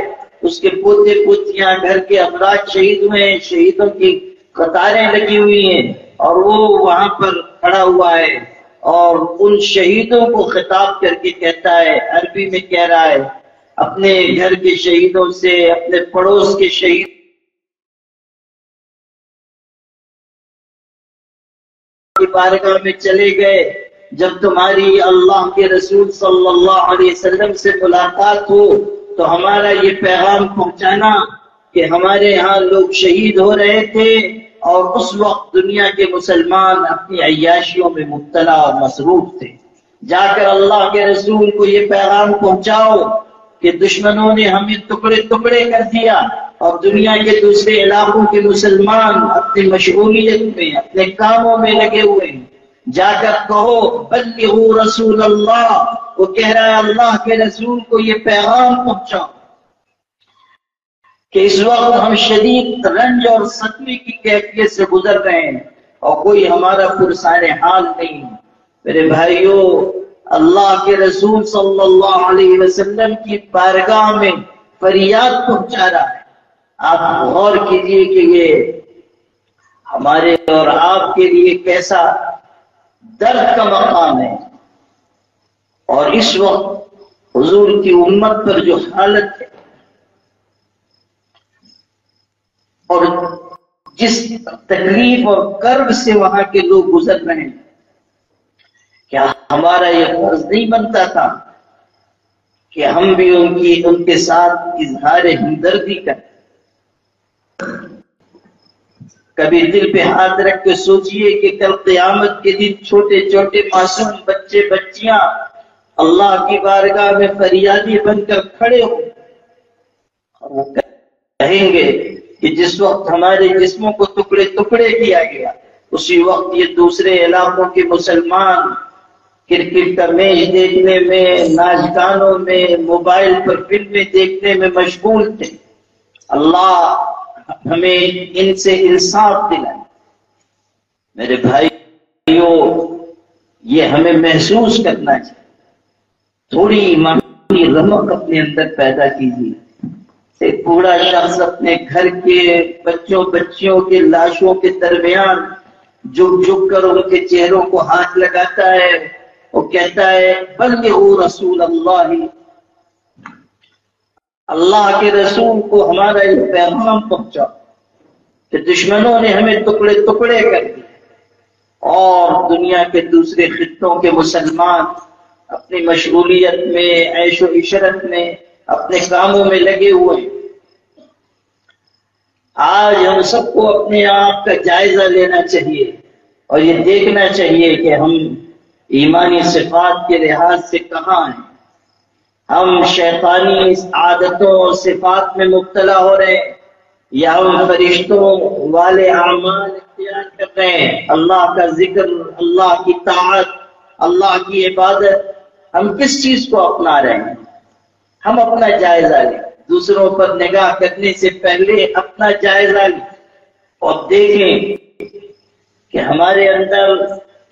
اس کے پوتے پوتیاں گھر کے افراد شہید ہوئے ہیں، شہیدوں کی قطاریں لگی ہوئی ہیں، اور وہ وہاں پر کھڑا ہوا ہے اور ان شہیدوں کو خطاب کر کے کہتا ہے، عربی میں کہہ رہا ہے، اپنے گھر کے شہیدوں سے، اپنے پڑوس کے شہید کی بارگاہ میں چلے گئے. جب تمہاری اللہ کے رسول صلی اللہ علیہ وسلم سے ملاقات ہو تو ہمارا یہ پیغام پہنچانا کہ ہمارے ہاں لوگ شہید ہو رہے تھے، اور اس وقت دنیا کے مسلمان اپنی عیاشیوں میں مبتلا اور مصروف تھے. جا کر اللہ کے رسول کو یہ پیغام پہنچاؤ کہ دشمنوں نے ہمیں ٹکڑے ٹکڑے کر دیا، اور دنیا کے دوسرے علاقوں کے مسلمان اپنی مشغولیت میں، اپنے کاموں میں لگے ہوئے ہیں. جا کر کہو بلغوا رسول اللہ، وہ کہہ رہا ہے اللہ کے رسول کو یہ پیغام پہنچاؤ کہ اس وقت ہم شدید رنج اور صدمے کی کیفیت سے گزر رہے ہیں اور کوئی ہمارا پرسان حال نہیں. میرے بھائیوں، اللہ کے رسول صلی اللہ علیہ وسلم کی بارگاہ میں فریاد پہنچا رہا ہے. آپ غور کیجئے کہ یہ ہمارے اور آپ کے لیے کیسا درد کا مقام ہے. اور اس وقت حضور کی امت پر جو حالت ہے اور جس تکلیف اور کرب سے وہاں کے لوگ گزر رہے ہیں، کیا ہمارا یہ فرض نہیں بنتا تھا کہ ہم بھی ان کے ساتھ اظہار ہمدردی کریں؟ کبھی دل پہ ہاتھ رکھ کے سوچئے کہ کل قیامت کے دن چھوٹے چھوٹے معصوم بچے بچیاں اللہ کی بارگاہ میں فریادی بن کر کھڑے ہوں اور وہ کہیں گے کہ جس وقت ہمارے جسموں کو ٹکڑے ٹکڑے کیا گیا، اسی وقت یہ دوسرے علاقوں کے مسلمان کرکٹ کا میچ دیکھنے میں، ناچ گانوں میں، موبائل پر فلمیں دیکھنے میں مشغول تھے۔ اللہ ہمیں ان سے انصاف دلائے۔ میرے بھائیوں، یہ ہمیں محسوس کرنا چاہیے، تھوڑی ایمانی رمق اپنے اندر پیدا کیجیے۔ ایک بوڑھا شخص اپنے گھر کے بچیوں کے لاشوں کے درمیان جھک جھک کر ان کے چہروں کو ہاتھ لگاتا ہے، وہ کہتا ہے بلغوا رسول اللہ، اللہ کے رسول کو ہمارا یہ پیغام پہنچا کہ دشمنوں نے ہمیں ٹکڑے ٹکڑے کر دیے اور دنیا کے دوسرے خطوں کے مسلمان اپنی مشغولیت میں، عیش و عشرت میں، اپنے کاموں میں لگے ہوئے ہیں۔ آج ہم سب کو اپنے آپ کا جائزہ لینا چاہیے اور یہ دیکھنا چاہیے کہ ہم ایمانی صفات کے لحاظ سے کہاں ہیں۔ ہم شیطانی عادتوں اور صفات میں مبتلا ہو رہے ہیں یا ہم فرشتوں والے اعمال اختیار کر رہے ہیں، اللہ کا ذکر، اللہ کی طاعت، اللہ کی عبادت، ہم کس چیز کو اپنا رہے ہیں؟ ہم اپنا جائزہ لیں، دوسروں پر نگاہ کرنے سے پہلے اپنا جائزہ لیں اور دیکھیں کہ ہمارے اندر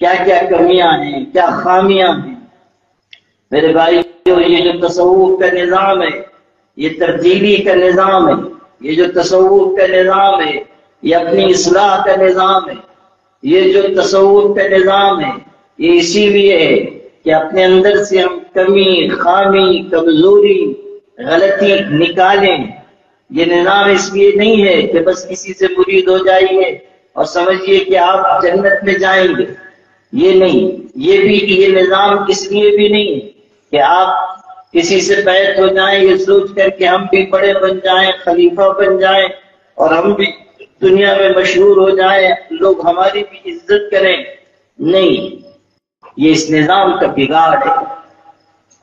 کیا کیا کمیاں ہیں، کیا خامیاں ہیں۔ میرے بھائیو، یہ جو تصوف کا نظام ہے، یہ تبدیلی کا نظام ہے، یہ جو تصوف کا نظام ہے، یہ اپنی اصلاح کا نظام ہے۔ یہ جو تصوف کا نظام ہے، یہ اسی لیے ہے کہ اپنے اندر سے ہم کمی، خامی، کمزوری، غلطی نکالیں۔ یہ نظام اس لیے نہیں ہے کہ بس کسی سے مرید ہو جائیے اور سمجھیے کہ آپ جنت میں جائیں گے، یہ نہیں۔ یہ نظام اس لیے بھی نہیں ہے کہ آپ کسی سے بیعت ہو جائیں یہ سوچ کر کہ ہم بھی بڑے بن جائیں، خلیفہ بن جائیں اور ہم بھی دنیا میں مشہور ہو جائیں، لوگ ہماری بھی عزت کریں۔ نہیں، یہ اس نظام کا بگاڑ ہے۔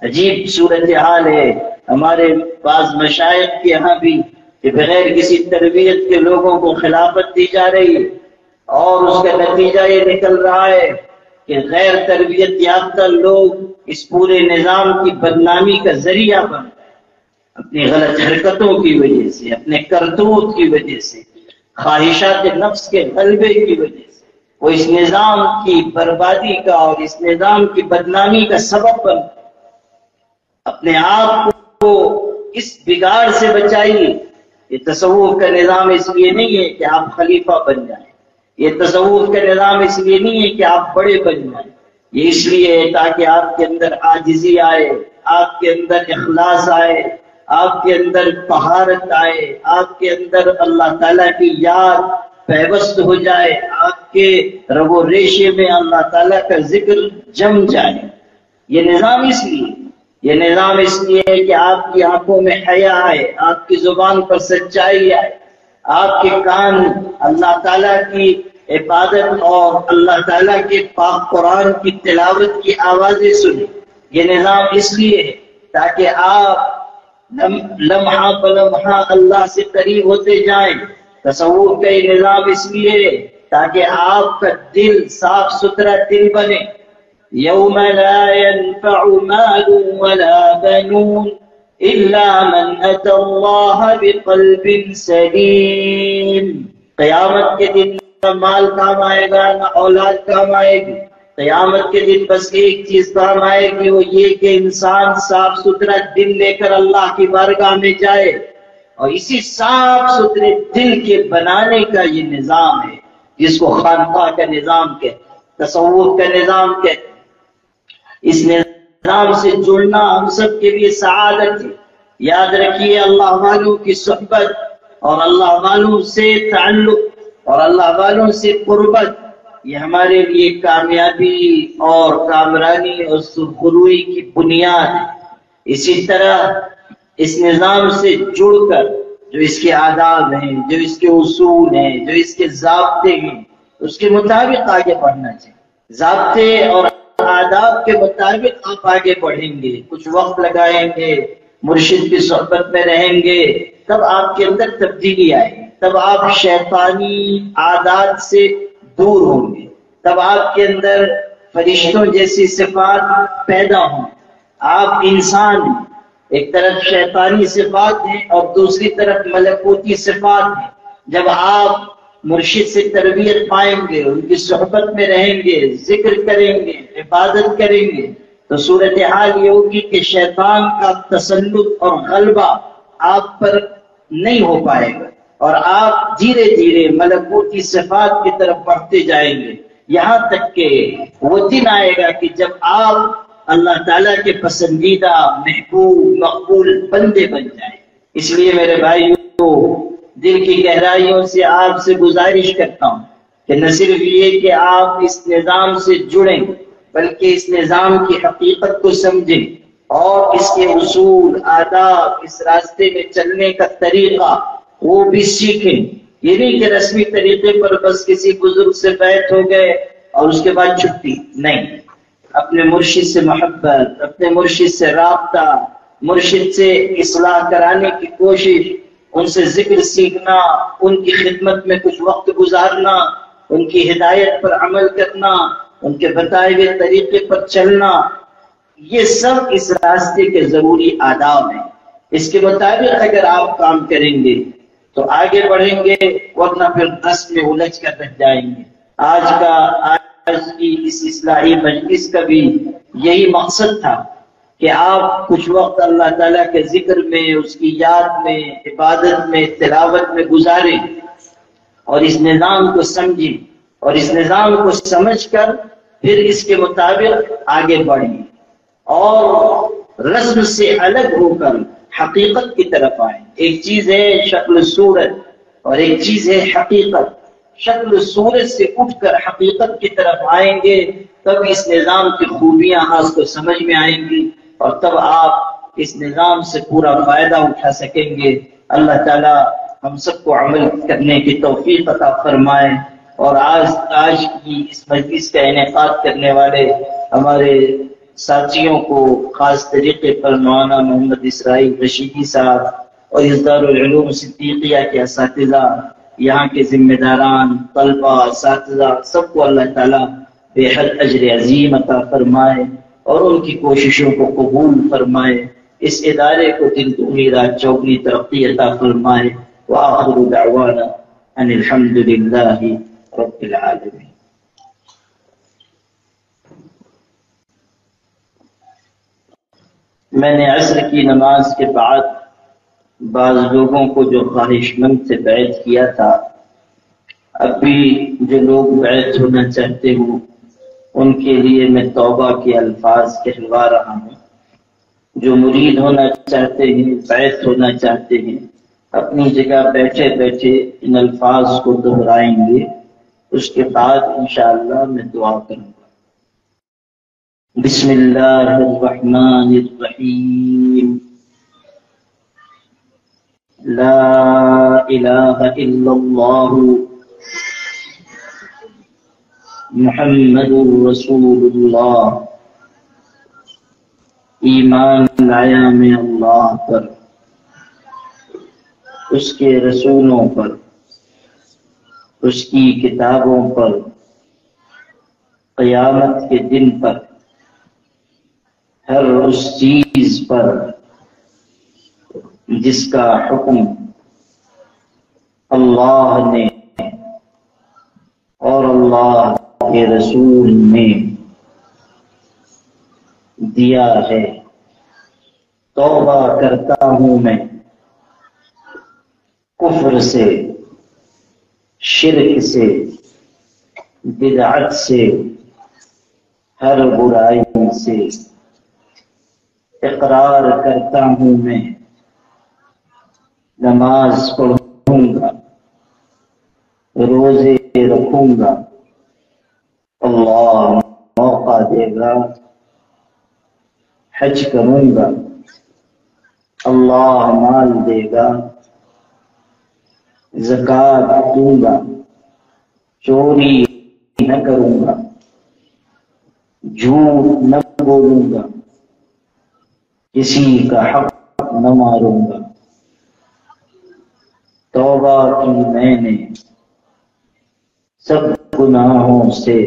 عجیب صورتحال ہے ہمارے بعض مشائخ کے یہاں بھی کہ بغیر کسی تربیت کے لوگوں کو خلافت دی جا رہی ہے اور اس کا نتیجہ یہ نکل رہا ہے کہ غیر تربیت یافتہ لوگ اس پورے نظام کی بدنامی کا ذریعہ بن رہے ہیں، اپنی غلط حرکتوں کی وجہ سے، اپنے کرتوت کی وجہ سے، خواہشات نفس کے غلبے کی وجہ سے وہ اس نظام کی بربادی کا اور اس نظام کی بدنامی کا سبب بن رہے ہیں۔ اپنے آپ کو اس بگاڑ سے بچائیے۔ یہ تصوف کا نظام اس لیے نہیں ہے کہ آپ خلیفہ بن جائیں، یہ تصوف کا نظام اس لیے نہیں ہے کہ آپ بڑے بن جائیں، یہ اس لیے ہے تاکہ آپ کے اندر عاجزی آئے، آپ کے اندر اخلاص آئے، آپ کے اندر طہارت آئے، آپ کے اندر اللہ تعالیٰ کی یاد پیوست ہو جائے، آپ کے رگ و ریشے میں اللہ تعالیٰ کا ذکر جم جائے۔ یہ نظام اس لیے ہے کہ آپ کی آنکھوں میں حیا آئے، آپ کی زبان پر سچائی آئے، آپ کے کان اللہ تعالیٰ کی عبادت اور اللہ تعالیٰ کے پاک قرآن کی تلاوت کی آوازیں سنیں۔ یہ نظام اس لیے ہے تاکہ آپ لمحہ بلمحہ اللہ سے قریب ہوتے جائیں۔ تصوف کا یہ نظام اس لیے ہے تاکہ آپ کا دل صاف ستھرا دل بنے۔ یوم لا ينفع مال ولا بنون الا من اتى الله بقلب سلیم۔ قیامت کے دن نہ مال کام آئے گا، نہ اولاد کام آئے گی۔ قیامت کے دن بس ایک چیز کام آئے گی، وہ یہ کہ انسان صاف ستھرا دل لے کر اللہ کی بارگاہ میں جائے، اور اسی صاف ستھرے دل کے بنانے کا یہ نظام ہے جس کو خانقاہ کا نظام کہتے، تصوف کا نظام کہتے۔ اس نظام سے جڑنا ہم سب کے لیے سعادت ہے۔ یاد رکھیے، اللہ والوں کی صحبت اور اللہ والوں سے تعلق اور اللہ والوں سے قربت، یہ ہمارے لیے کامیابی اور کامرانی اور سرخروئی کی بنیاد ہے۔ اسی طرح اس نظام سے جڑ کر جو اس کے آداب ہیں، جو اس کے اصول ہیں، جو اس کے ضابطے ہیں، اس کے مطابق آگے بڑھنا چاہیے۔ ضابطے اور آداب کے مطابق آپ آگے بڑھیں گے، کچھ وقت لگائیں گے، مرشد کی صحبت میں رہیں گے، تب آپ کے اندر تبدیلی آئے گی، تب آپ شیطانی عادات سے دور ہوں گے، تب آپ کے اندر فرشتوں جیسی صفات پیدا ہوں. آپ انسان ہیں، ایک طرف شیطانی صفات ہیں اور دوسری طرف ملکوتی صفات ہیں. جب آپ مرشد سے تربیت پائیں گے، ان کی صحبت میں رہیں گے، ذکر کریں گے، عبادت کریں گے، تو صورتحال یہ ہوگی کہ شیطان کا تسلط اور غلبہ آپ پر نہیں ہو پائے گا، اور آپ دھیرے دھیرے ملکوتی صفات کی طرف بڑھتے جائیں گے، یہاں تک کہ وہ دن آئے گا کہ جب آپ اللہ تعالیٰ کے پسندیدہ محبوب مقبول بندے بن جائیں. اس لیے میرے بھائیوں، دل کی گہرائیوں سے آپ سے گزارش کرتا ہوں کہ نہ صرف یہ کہ آپ اس نظام سے جڑیں، بلکہ اس نظام کی حقیقت کو سمجھیں اور اس کے اصول، آداب، اس راستے میں چلنے کا طریقہ وہ بھی سیکھیں. یہ نہیں کہ رسمی طریقے پر بس کسی بزرگ سے بیعت ہو گئے اور اس کے بعد چھٹی. نہیں، اپنے مرشد سے محبت، اپنے مرشد سے رابطہ، مرشد سے اصلاح کرانے کی کوشش، ان سے ذکر سیکھنا، ان کی خدمت میں کچھ وقت گزارنا، ان کی ہدایت پر عمل کرنا، ان کے بتائے ہوئے طریقے پر چلنا، یہ سب اس راستے کے ضروری آداب ہیں. اس کے مطابق اگر آپ کام کریں گے تو آگے بڑھیں گے، ورنہ پھر دس میں الجھ کر رہ جائیں گے. آج کی اس اصلاحی مجلس کا بھی یہی مقصد تھا کہ آپ کچھ وقت اللہ تعالیٰ کے ذکر میں، اس کی یاد میں، عبادت میں، تلاوت میں گزاریں اور اس نظام کو سمجھیں، اور اس نظام کو سمجھ کر پھر اس کے مطابق آگے بڑھیں اور رسم سے الگ ہو کر حقیقت کی طرف آئیں. ایک چیز ہے شکل صورت اور ایک چیز ہے حقیقت. شکل صورت سے اٹھ کر حقیقت کی طرف آئیں گے، تب اس نظام کی خوبیاں آپ کو سمجھ میں آئیں گی اور تب آپ اس نظام سے پورا فائدہ اٹھا سکیں گے. اللہ تعالی ہم سب کو عمل کرنے کی توفیق عطا فرمائے. اور آج کی اس مجلس کا انعقاد کرنے والے ہمارے ساتھیوں کو، خاص طریقے پر مولانا محمد اسرائیل رشیدی صاحب اور اس دارالعلوم صدیقیہ کے اساتذہ، یہاں کے ذمہ داران، طلبہ، اساتذہ، سب کو اللہ تعالیٰ بے حد اجر عظیم عطا فرمائے اور ان کی کوششوں کو قبول فرمائے. اس ادارے کو دن دگنی رات چوگنی ترقی عطا فرمائے. وآخر دعوانا ان الحمد للہ رب العالمین. میں نے عصر کی نماز کے بعد بعض لوگوں کو جو خواہش مند سے بیعت کیا تھا، اب بھی جو لوگ بیعت ہونا چاہتے ہوں ان کے لیے میں توبہ کے الفاظ کہلوا رہا ہوں. جو مرید ہونا چاہتے ہیں، بیعت ہونا چاہتے ہیں، اپنی جگہ بیٹھے بیٹھے ان الفاظ کو دہرائیں گے. اس کے بعد انشاءاللہ میں دعا کروں گا. بسم اللہ الرحمن الرحیم. لا الہ الا اللہ محمد رسول اللہ. ایمان لایا میں اللہ پر، اس کے رسولوں پر، اس کی کتابوں پر، قیامت کے دن پر، ہر اس چیز پر جس کا حکم اللہ نے اور اللہ کے رسول نے دیا ہے. توبہ کرتا ہوں میں کفر سے، شرک سے، بدعت سے، ہر برائی سے. اقرار کرتا ہوں میں نماز پڑھوں گا، روزے رکھوں گا، اللہ موقع دے گا حج کروں گا، اللہ مال دے گا، زکوٰۃ دوں گا، چوری نہ کروں گا، جھوٹ نہ بولوں گا، کسی کا حق نہ ماروں گا. توبہ کی میں نے سب گناہوں سے،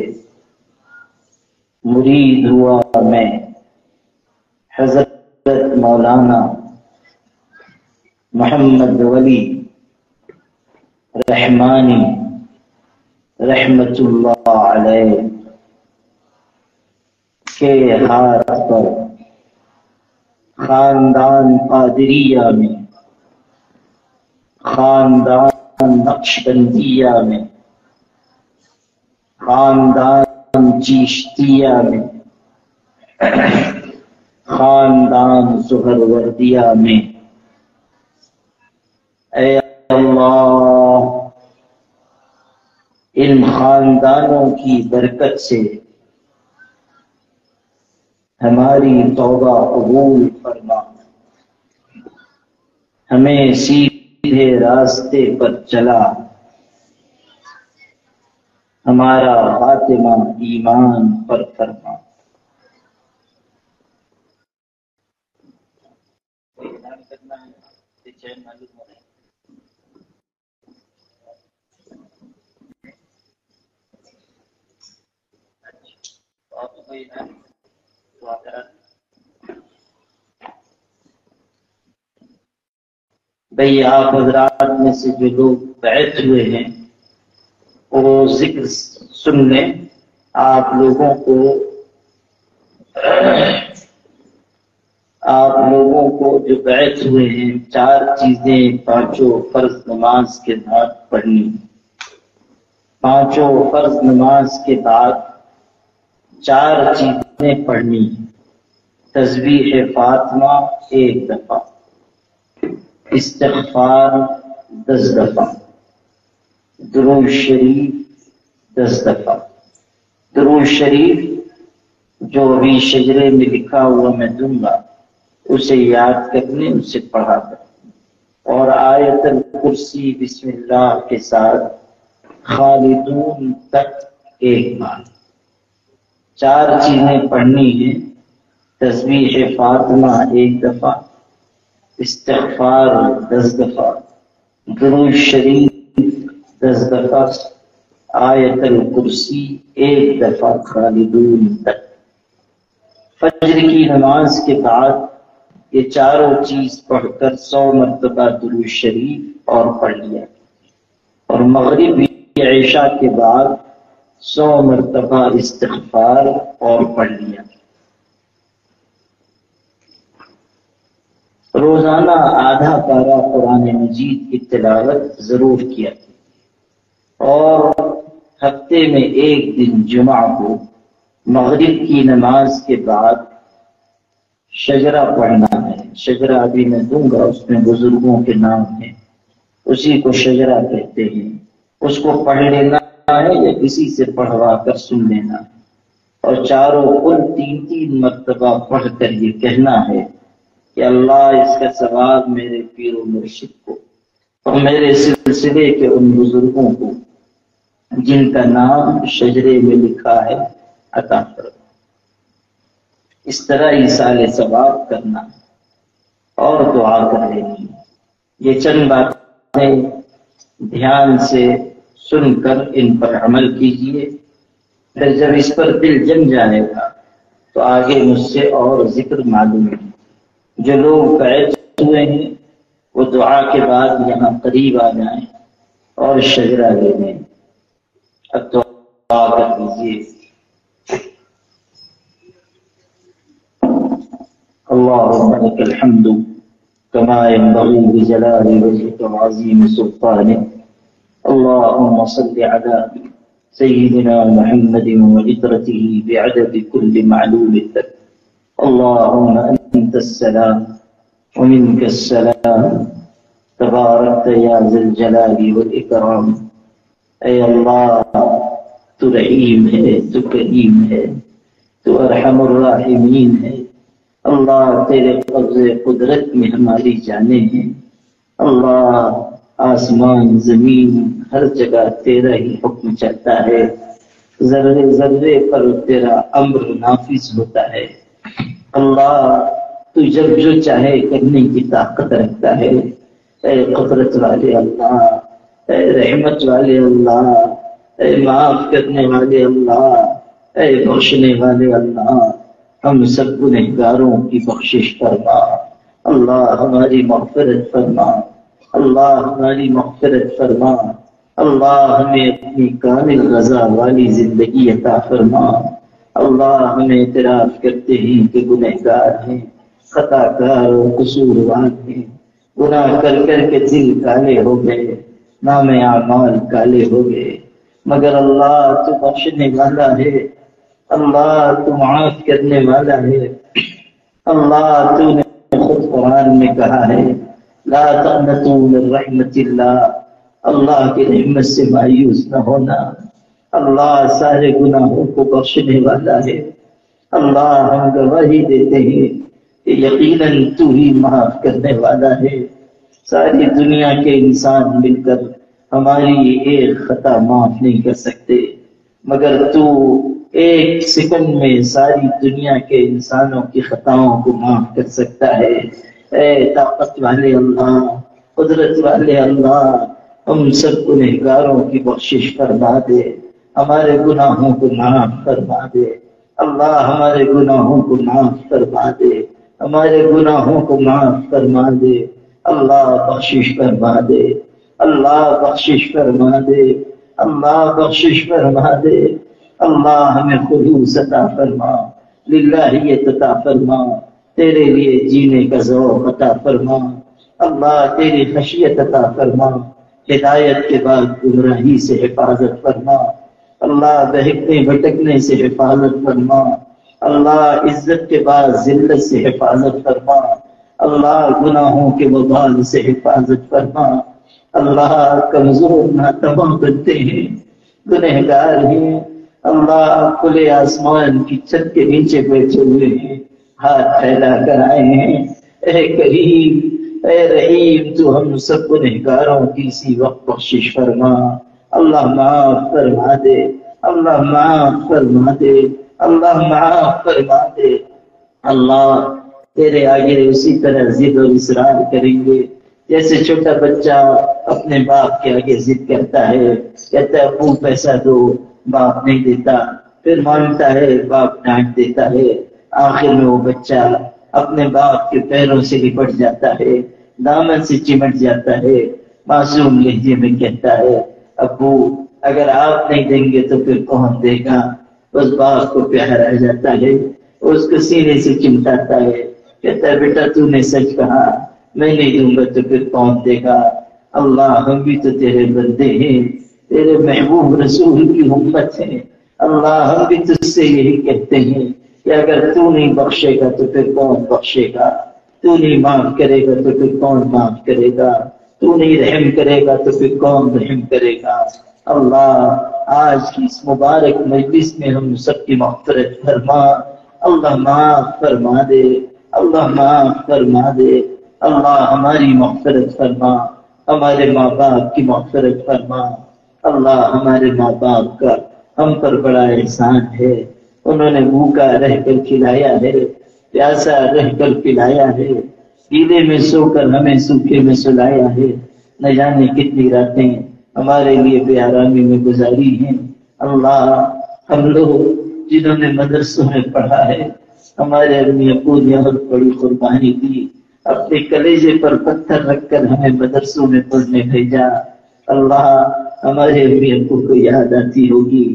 مرید ہوا میں حضرت مولانا محمد ولی رحمانی رحمت اللہ علیہ کے ہاتھ پر خاندان قادریہ میں، خاندان نقشبندیہ میں، خاندان چیشتیہ میں، خاندان سہروردیہ میں، اے اللہ ان خاندانوں کی برکت سے ہماری توبہ قبول فرما، ہمیں سیدھے راستے پر چلا، ہمارا خاتمہ ایمان پر فرما۔ بھئی آپ حضرات میں سے جو لوگ بیعت ہوئے ہیں وہ ذکر سن لیں۔ آپ لوگوں کو جو بیعت ہوئے ہیں 4 چیزیں پانچوں فرض نماز کے بعد پڑھنی، پانچوں فرض نماز کے بعد 4 چیزیں پڑھنی، تسبیح فاطمہ 1 دفعہ، استغفار 10 دفعہ، درود شریف 10 دفعہ۔ درود شریف جو ابھی شجرے میں لکھا ہوا میں دوں گا اسے یاد کرنے، اسے پڑھا کر، اور آیت الکرسی بسم اللہ کے ساتھ خالدون تک 1 بار۔ 4 چیزیں پڑھنی ہیں، تسبیح فاطمہ 1 دفعہ، استغفار 10 دفعہ، درود شریف 10 دفعہ، آیت الکرسی 1 دفعہ خالدون تک۔ فجر کی نماز کے بعد یہ چاروں چیز پڑھ کر 100 مرتبہ درود شریف اور پڑھ لیا، اور مغرب عشاء کے بعد 100 مرتبہ استغفار اور پڑھ لیا۔ روزانہ آدھا پارہ قرآن مجید کی تلاوت ضرور کیا، اور ہفتے میں 1 دن جمعہ کو مغرب کی نماز کے بعد شجرہ پڑھنا ہے۔ شجرہ ابھی میں دوں گا، اس میں بزرگوں کے نام ہیں، اسی کو شجرہ کہتے ہیں۔ اس کو پڑھ لینا ہے یا کسی سے پڑھوا کر سن لینا ہے، اور چاروں کل 3 مرتبہ پڑھ کر یہ کہنا ہے کہ اللہ اس کا ثواب میرے پیر و مرشد کو اور میرے سلسلے کے ان بزرگوں کو جن کا نام شجرے میں لکھا ہے عطا فرما۔ اس طرح ایصال ثواب کرنا اور دعا کر لینی۔ یہ چند باتیں دھیان سے سن کر ان پر عمل کیجئے، پھر جب اس پر دل جم جائے گا تو آگے مجھ سے اور ذکر معلوم ہے۔ جو لوگ بیعت ہوئے ہیں وہ دعا کے بعد یہاں قریب آ جائیں اور شجرہ لے لیں۔ اب دعا کر دیجیے۔ اللهم لك الحمد كما ينبغي لجلال وجهك وعظيم سلطانك، اللهم صل على سيدنا محمد وعترته بعدد كل معلوم لك، اللهم أنت السلام ومنك السلام تباركت يا ذا الجلال والإكرام۔ اے اللہ تو رحیم ہے، تو کریم ہے، تو ارحم الراحمین ہے۔ اللہ تیرے قبض قدرت میں ہماری جانیں ہیں، اللہ آسمان زمین ہر جگہ تیرا ہی حکم چلتا ہے، ذرے ذرے پر تیرا امر نافذ ہوتا ہے۔ اللہ تو جب جو چاہے کرنے کی طاقت رکھتا ہے۔ اے قدرت والے اللہ، اے رحمت والے اللہ، اے معاف کرنے والے اللہ، اے بخشنے والے اللہ، ہم سب گنہگاروں کی بخشش فرما، اللہ ہماری مغفرت فرما، اللہ ہماری مغفرت فرما، اللہ ہمیں اپنی کامل رضا والی زندگی عطا فرما۔ اللہ ہمیں اعتراف کرتے ہیں کہ گنہگار ہیں، خطا کار اور قصوروار ہیں، گناہ کر کر کے دل کالے ہو گئے، نام اعمال کالے ہو گئے، مگر اللہ تو بخشنے والا ہے، اللہ تو معاف کرنے والا ہے۔ اللہ تو نے خود قرآن میں کہا ہے لا تقنطوا من رحمت اللہ، اللہ کی رحمت سے مایوس نہ ہونا، اللہ سارے گناہوں کو بخشنے والا ہے۔ اللہ ہم گواہی دیتے ہیں کہ یقیناً تو ہی معاف کرنے والا ہے۔ ساری دنیا کے انسان مل کر ہماری ایک خطا معاف نہیں کر سکتے، مگر تو ایک سیکنڈ میں ساری دنیا کے انسانوں کی خطاؤں کو معاف کر سکتا ہے۔ اے طاقت والے اللہ، قدرت والے اللہ، ہم سب گنہگاروں کی بخشش فرما دے، ہمارے گناہوں کو معاف فرما دے، اللہ ہمارے گناہوں کو معاف فرما دے، ہمارے گناہوں کو معاف فرما دے، اللہ بخشش فرما دے، اللہ بخشش فرما دے، اللہ بخشش فرما دے، اللہ ہمیں خلوص عطا فرما، للہیت عطا فرما، تیرے لیے جینے کا ذوق عطا فرما، اللہ تیری خشیت عطا فرما، ہدایت کے بعد گمراہی سے حفاظت فرما، اللہ بہکنے بھٹکنے سے حفاظت فرما، اللہ عزت کے بعد ذلت سے حفاظت فرما، اللہ گناہوں کے وبال سے حفاظت فرما، اللہ کمزور ناتواں بنتے ہیں، گنہگار ہیں، اللہ کھلے آسمان کی چھت کے نیچے بیٹھے ہوئے ہیں، ہاتھ پھیلا کر آئے ہیں، اے کریم اے رحیم تو ہم سب گنہگاروں کی اسی وقت بخشش فرما، اللہ معاف فرما دے، اللہ معاف فرما دے، اللہ معاف فرما دے۔ اللہ تیرے آگے اسی طرح ضد اور اصرار کریں گے جیسے چھوٹا بچہ اپنے باپ کے آگے ضد کرتا ہے، کہتا ہے ابو پیسہ دو، باپ نہیں دیتا، پھر مانگتا ہے، باپ ڈانٹ دیتا ہے، آخر میں وہ بچہ اپنے باپ کے پیروں سے لپٹ جاتا ہے، دامن سے چمٹ جاتا ہے، معصوم لہجے میں کہتا ہے ابو اگر آپ نہیں دیں گے تو پھر کون دے گا؟ اس باپ کو پیار آ جاتا ہے، اس کو سینے سے چمٹاتا ہے، کہتا ہے بیٹا تو نے سچ کہا، میں نہیں دوں گا تو پھر کون دے گا؟ اللہ ہم بھی تو تیرے بندے ہیں، تیرے محبوب رسول کی امت ہے، اللہ ہم بھی تجھ سے یہی کہتے ہیں کہ اگر تو نہیں بخشے گا تو پھر کون بخشے گا؟ تو نہیں معاف کرے گا تو پھر کون معاف کرے گا؟ تو نہیں رحم کرے گا تو پھر کون رحم کرے گا؟ اللہ آج کی اس مبارک مجلس میں ہم سب کی مغفرت فرما، اللہ معاف فرما دے، اللہ معاف فرما دے، اللہ ہماری مغفرت فرما، ہمارے ماں باپ کی مغفرت فرما، اللہ ہمارے ماں باپ کا ہم پر بڑا احسان ہے، انہوں نے بھوکا رہ کر کھلایا ہے، پیاسا رہ کر پلایا ہے، گیلے میں سو کر ہمیں سوکھے میں سلایا ہے، نہ جانے کتنی راتیں ہمارے لیے بے آرامی میں گزاری ہیں۔ اللہ ہم لوگ جنہوں نے مدرسوں میں پڑھا ہے، ہمارے امی ابو نے بہت بڑی قربانی دی، اپنے کلیجے پر پتھر رکھ کر ہمیں مدرسوں میں پڑھنے بھیجا۔ اللہ ہمارے امی ابو کو یاد آتی ہوگی،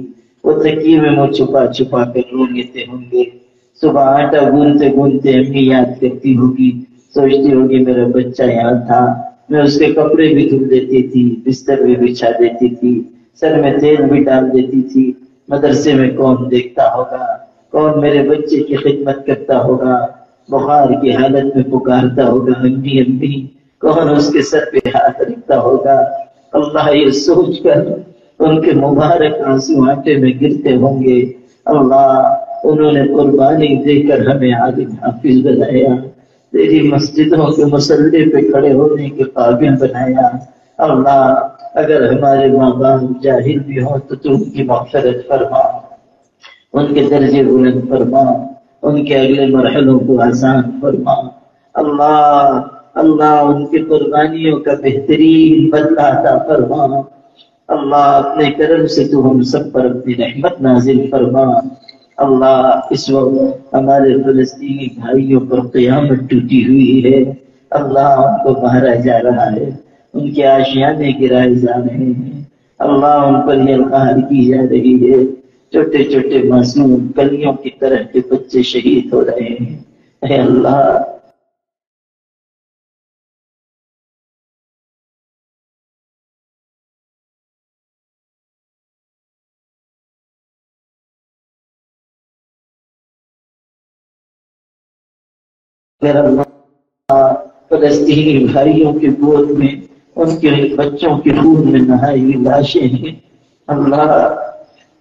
وہ تکیے میں منہ چھپا چھپا کر رو لیتے ہوں گے، صبح آٹا گوندتے گوندتے امی یاد کرتی ہوگی، سوچتی ہوگی میرا بچہ یہاں تھا، میں اس کے کپڑے بھی دھل دیتی تھی، بستر بھی بچھا دیتی تھی، سر میں تیل بھی ڈال دیتی تھی، مدرسے میں کون دیکھتا ہوگا، کون میرے بچے کی خدمت کرتا ہوگا، بخار کی حالت میں پکارتا ہوگا امی امی، کون اس کے سر پہ ہاتھ رکھتا ہوگا۔ اللہ یہ سوچ کر ان کے مبارک آنسو آنکھیں میں گرتے ہوں گے۔ اللہ انہوں نے قربانی دے کر ہمیں عالم حافظ بنایا، تیری مسجدوں کے مصلی پہ کھڑے ہونے کے قابل بنایا۔ اللہ اگر ہمارے ماں باپ جاہل بھی ہوں تو ان کی مغفرت فرما، ان کے درجے بلند فرما، ان کے اگلے مرحلوں کو آسان فرما۔ اللہ اللہ ان کی قربانیوں کا بہترین بدلہ عطا فرما۔ اللہ اپنے کرم سے تو ہم سب پر اپنی رحمت نازل فرما۔ اللہ اس وقت ہمارے فلسطینی بھائیوں پر قیامت ٹوٹی ہوئی ہے، اللہ ان کو مارا جا رہا ہے، ان کے آشیانے گرائے جا رہے ہیں، اللہ ان پر یہ القاہر کی جا رہی ہے، چھوٹے چھوٹے معصوم کلیوں کی طرح کے بچے شہید ہو رہے ہیں۔ اے اللہ اگر اللہ فلسطینی بھائیوں کی گود میں ان کے بچوں کی خون میں نہائی ہوئی لاشیں ہیں، اللہ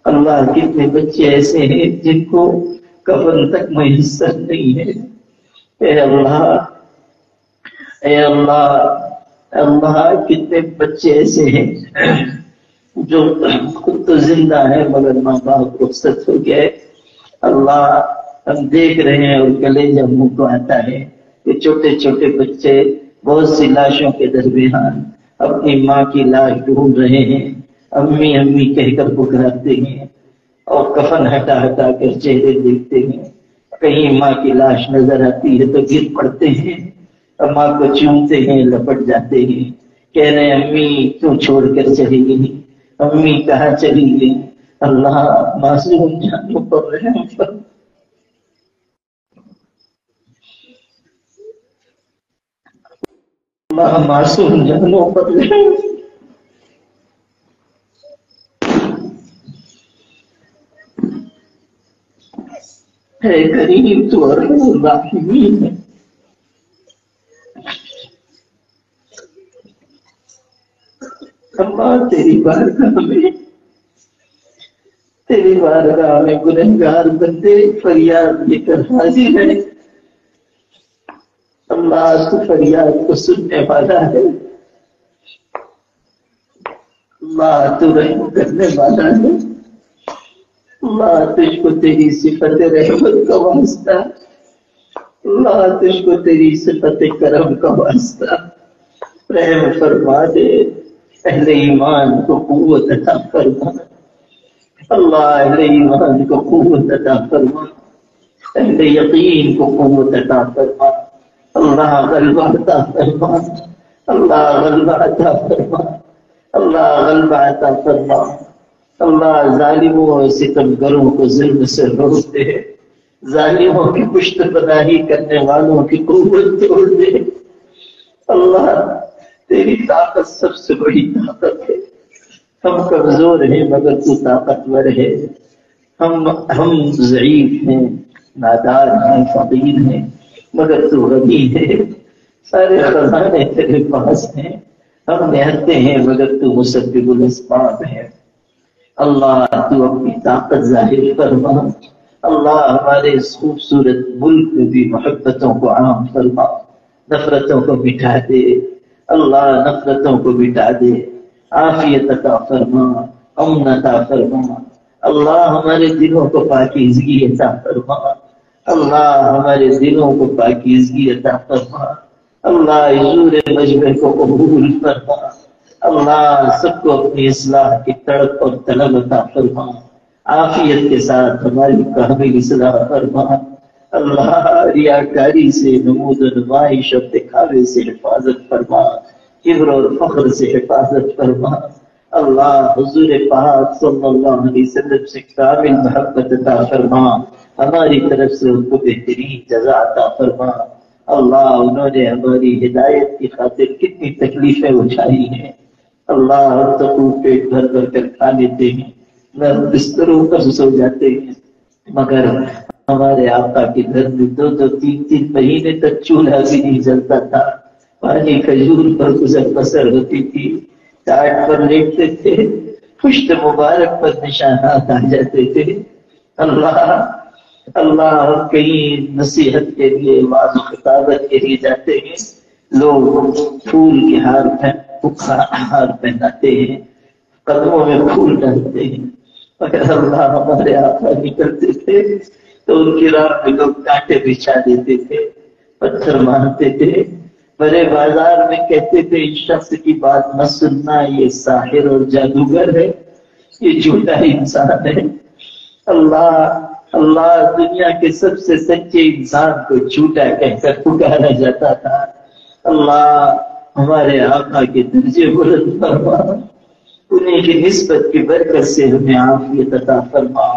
اللہ کتنے بچے ایسے ہیں جن کو کفن تک میسر نہیں ہے۔ اے اللہ اے اللہ اللہ کتنے بچے ایسے ہیں جو خود تو زندہ ہے مگر ماں باپ رخصت ہو گئے۔ اللہ ہم دیکھ رہے ہیں اور کلیجہ منہ کو آتا ہے کہ چھوٹے چھوٹے بچے بہت سی لاشوں کے درمیان اپنی ماں کی لاش ڈھونڈ رہے ہیں، امی امی کہہ کر پکارتے ہیں اور کفن ہٹا ہٹا کر چہرے دیکھتے ہیں، کہیں ماں کی لاش نظر آتی ہے تو گر پڑتے ہیں، ماں کو چومتے ہیں، لپٹ جاتے ہیں، کہہ رہے ہیں امی کیوں چھوڑ کر چلی گئی، امی کہاں چلی گئی۔ اللہ معصوم جانوں پر رحم فرما۔ اللہ معصوم جانوں پر رحم۔ اے کریم تو ارحم الراحمین ہے، اللہ تیری بارگاہ میں تیری بارگاہ میں گنہگار بندے فریاد لے کر حاضر ہے۔ اللہ تو فریاد کو سننے والا ہے، اللہ تو رحم کرنے والا ہے، اللہ تجھ کو تیری صفت رحمت کا واسطہ، اللہ تجھ کو تیری صفت کرم کا واسطہ، رحم فرما دے، اہل ایمان کو قوت عطا فرما، اللہ اہل ایمان کو قوت عطا فرما، اہل یقین کو قوت عطا فرما، اللہ غلبہ عطا فرما، اللہ غلبہ عطا فرما، اللہ غلبہ عطا فرما، اللہ ظالموں اور ستمگروں کو ظلم سے روک دے، ظالموں کی پشت پناہی کرنے والوں کی قوت توڑ دے۔ اللہ تیری طاقت سب سے بڑی طاقت ہے، ہم کمزور ہیں مگر تو طاقتور ہے، ہم ضعیف ہیں، نادار ہیں، فقیر ہیں مگر تو غنی ہے، سارے خزانے تیرے پاس ہیں، ہم نہتے ہیں مگر تو مسبب الاسباب ہے۔ اللہ تو اپنی طاقت ظاہر فرما، اللہ ہمارے اس خوبصورت ملک میں بھی محبتوں کو عام فرما، نفرتوں کو مٹا دے، اللہ نفرتوں کو مٹا دے، عافیت عطا فرما، امن عطا فرما، اللہ ہمارے دلوں کو پاکیزگی عطا فرما، اللہ ہمارے دلوں کو پاکیزگی عطا فرما، اللہ حضور مجمع کو قبول فرما، اللہ سب کو اپنی اصلاح کی تڑپ اور طلب عطا فرما، عافیت کے ساتھ ہماری کامل اصلاح فرما، اللہ ریاکاری سے، نمود و نمائش اور دکھاوے سے حفاظت فرما، کبر اور فخر سے حفاظت فرما، اللہ حضور پاک صلی اللہ علیہ وسلم سے کامل محبت عطا فرما، ہماری طرف سے ان کو بہترین جزا عطا فرما، اللہ انہوں نے ہماری ہدایت کی خاطر کتنی تکلیفیں اٹھائی ہیں، اللہ ہم تو پیٹ بھر بھر کر کھا لیتے ہیں، نرم بستروں پر سو جاتے ہیں، مگر ہمارے آقا کے گھر میں 2-3 مہینے تک چولہا بھی نہیں جلتا تھا، پانی کھجور پر گزر بسر ہوتی تھی، ٹاٹ پر لیٹتے تھے، پشت مبارک پر نشانات آ جاتے تھے۔ اللہ ہم کہیں نصیحت کے لیے، وعظ و خطابت کے لیے جاتے ہیں، لوگ پھول کے ہار پہناتے ہیں، قدموں میں پھول ڈالتے ہیں، مگر اللہ ہمارے آقا نکلتے تھے تو ان کی راہ میں لوگ کانٹے بچھا دیتے تھے، پتھر مارتے تھے، بڑے بازار میں کہتے تھے اس شخص کی بات مت سننا، یہ ساحر اور جادوگر ہے، یہ جھوٹا انسان ہے۔ اللہ دنیا کے سب سے سچے انسان کو جھوٹا کہہ کر پکارا جاتا تھا۔ اللہ ہمارے آقا کے درجے بلند فرما، انہیں کی نسبت کی برکت سے ہمیں عافیت عطا فرما۔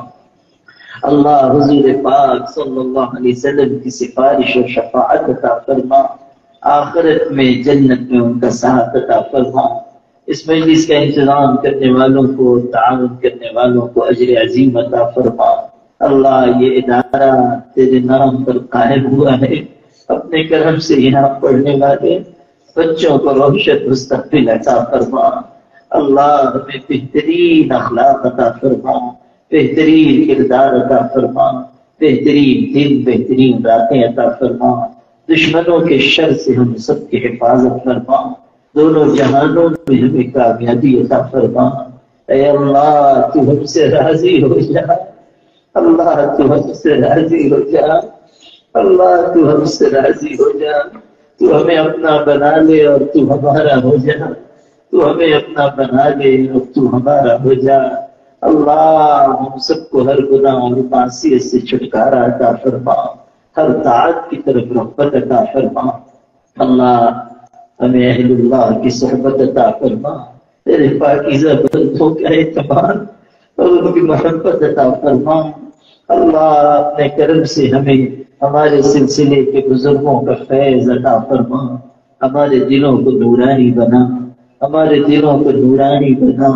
اللہ حضور پاک صلی اللہ علیہ وسلم کی سفارش و شفاعت عطا فرما، آخرت میں جنت میں ان کا ساتھ عطا فرما۔ اس مجلس کا انتظام کرنے والوں کو، تعاون کرنے والوں کو اجر عظیم عطا فرما۔ اللہ یہ ادارہ تیرے نام پر قائم ہوا ہے، اپنے کرم سے یہاں پڑھنے والے بچوں کو روشن مستقبل عطا فرما۔ اللہ ہمیں بہترین اخلاق عطا فرما، بہترین کردار عطا فرما، بہترین دن بہترین راتیں عطا فرما۔ دشمنوں کے شر سے ہم سب کی حفاظت فرما، دونوں جہانوں میں ہمیں کامیابی عطا فرما۔ اے اللہ تو ہم سے راضی ہو جا، اللہ تو ہم سے راضی ہو جا، اللہ تو ہم سے راضی ہو جا۔ تو ہمیں اپنا بنا لے اور تو ہمارا ہو جا، تو ہمیں اپنا بنا لے اور تو ہمارا ہو جا۔ اللہ ہم سب کو ہر گناہ اور معصیت سے چھٹکارا عطا فرما، ہر طاعت کی طرف رغبت عطا فرما۔ اللہ ہمیں اہل اللہ کی صحبت عطا فرما، تیرے پاکیزہ بندوں کا اعتماد اور ان کی محبت عطا فرما۔ اللہ اپنے کرم سے ہمیں ہمارے سلسلے کے بزرگوں کا فیض عطا فرما، ہمارے دلوں کو نورانی بنا، ہمارے دلوں کو نورانی بنا،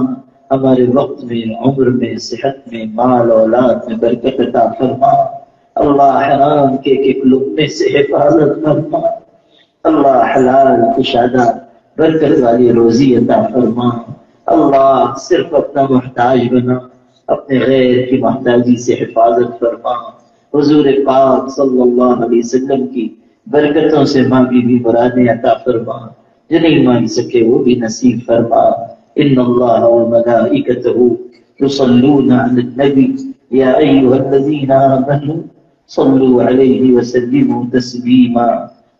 ہمارے وقت میں، عمر میں، صحت میں، مال اولاد میں برکت عطا فرما۔ اللہ حرام کے ایک لقمے سے حفاظت فرما، اللہ حلال کشادہ برکت والی روزی عطا فرما۔ اللہ صرف اپنا محتاج بنا، اپنے غیر کی محتاجی سے حفاظت فرما۔ حضور پاک صلی اللہ علیہ وسلم کی برکتوں سے مانگی بھی مرادیں عطا فرما، جو نہیں مانگ سکے وہ بھی نصیب فرما۔ ان اللہ وملائکتہ یصلون علی النبی یا ایھا الذین آمنوا صلوا علیہ وسلموا تسلیما۔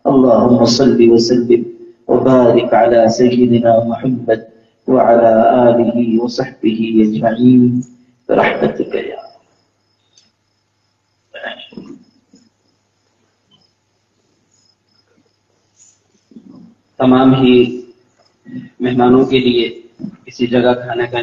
اللهم صل وسلم وبارك على سيدنا محمد وعلى آله وصحبه أجمعين برحمتك يا تمام ہی مہمانوں کے لیے کسی جگہ کھانا کا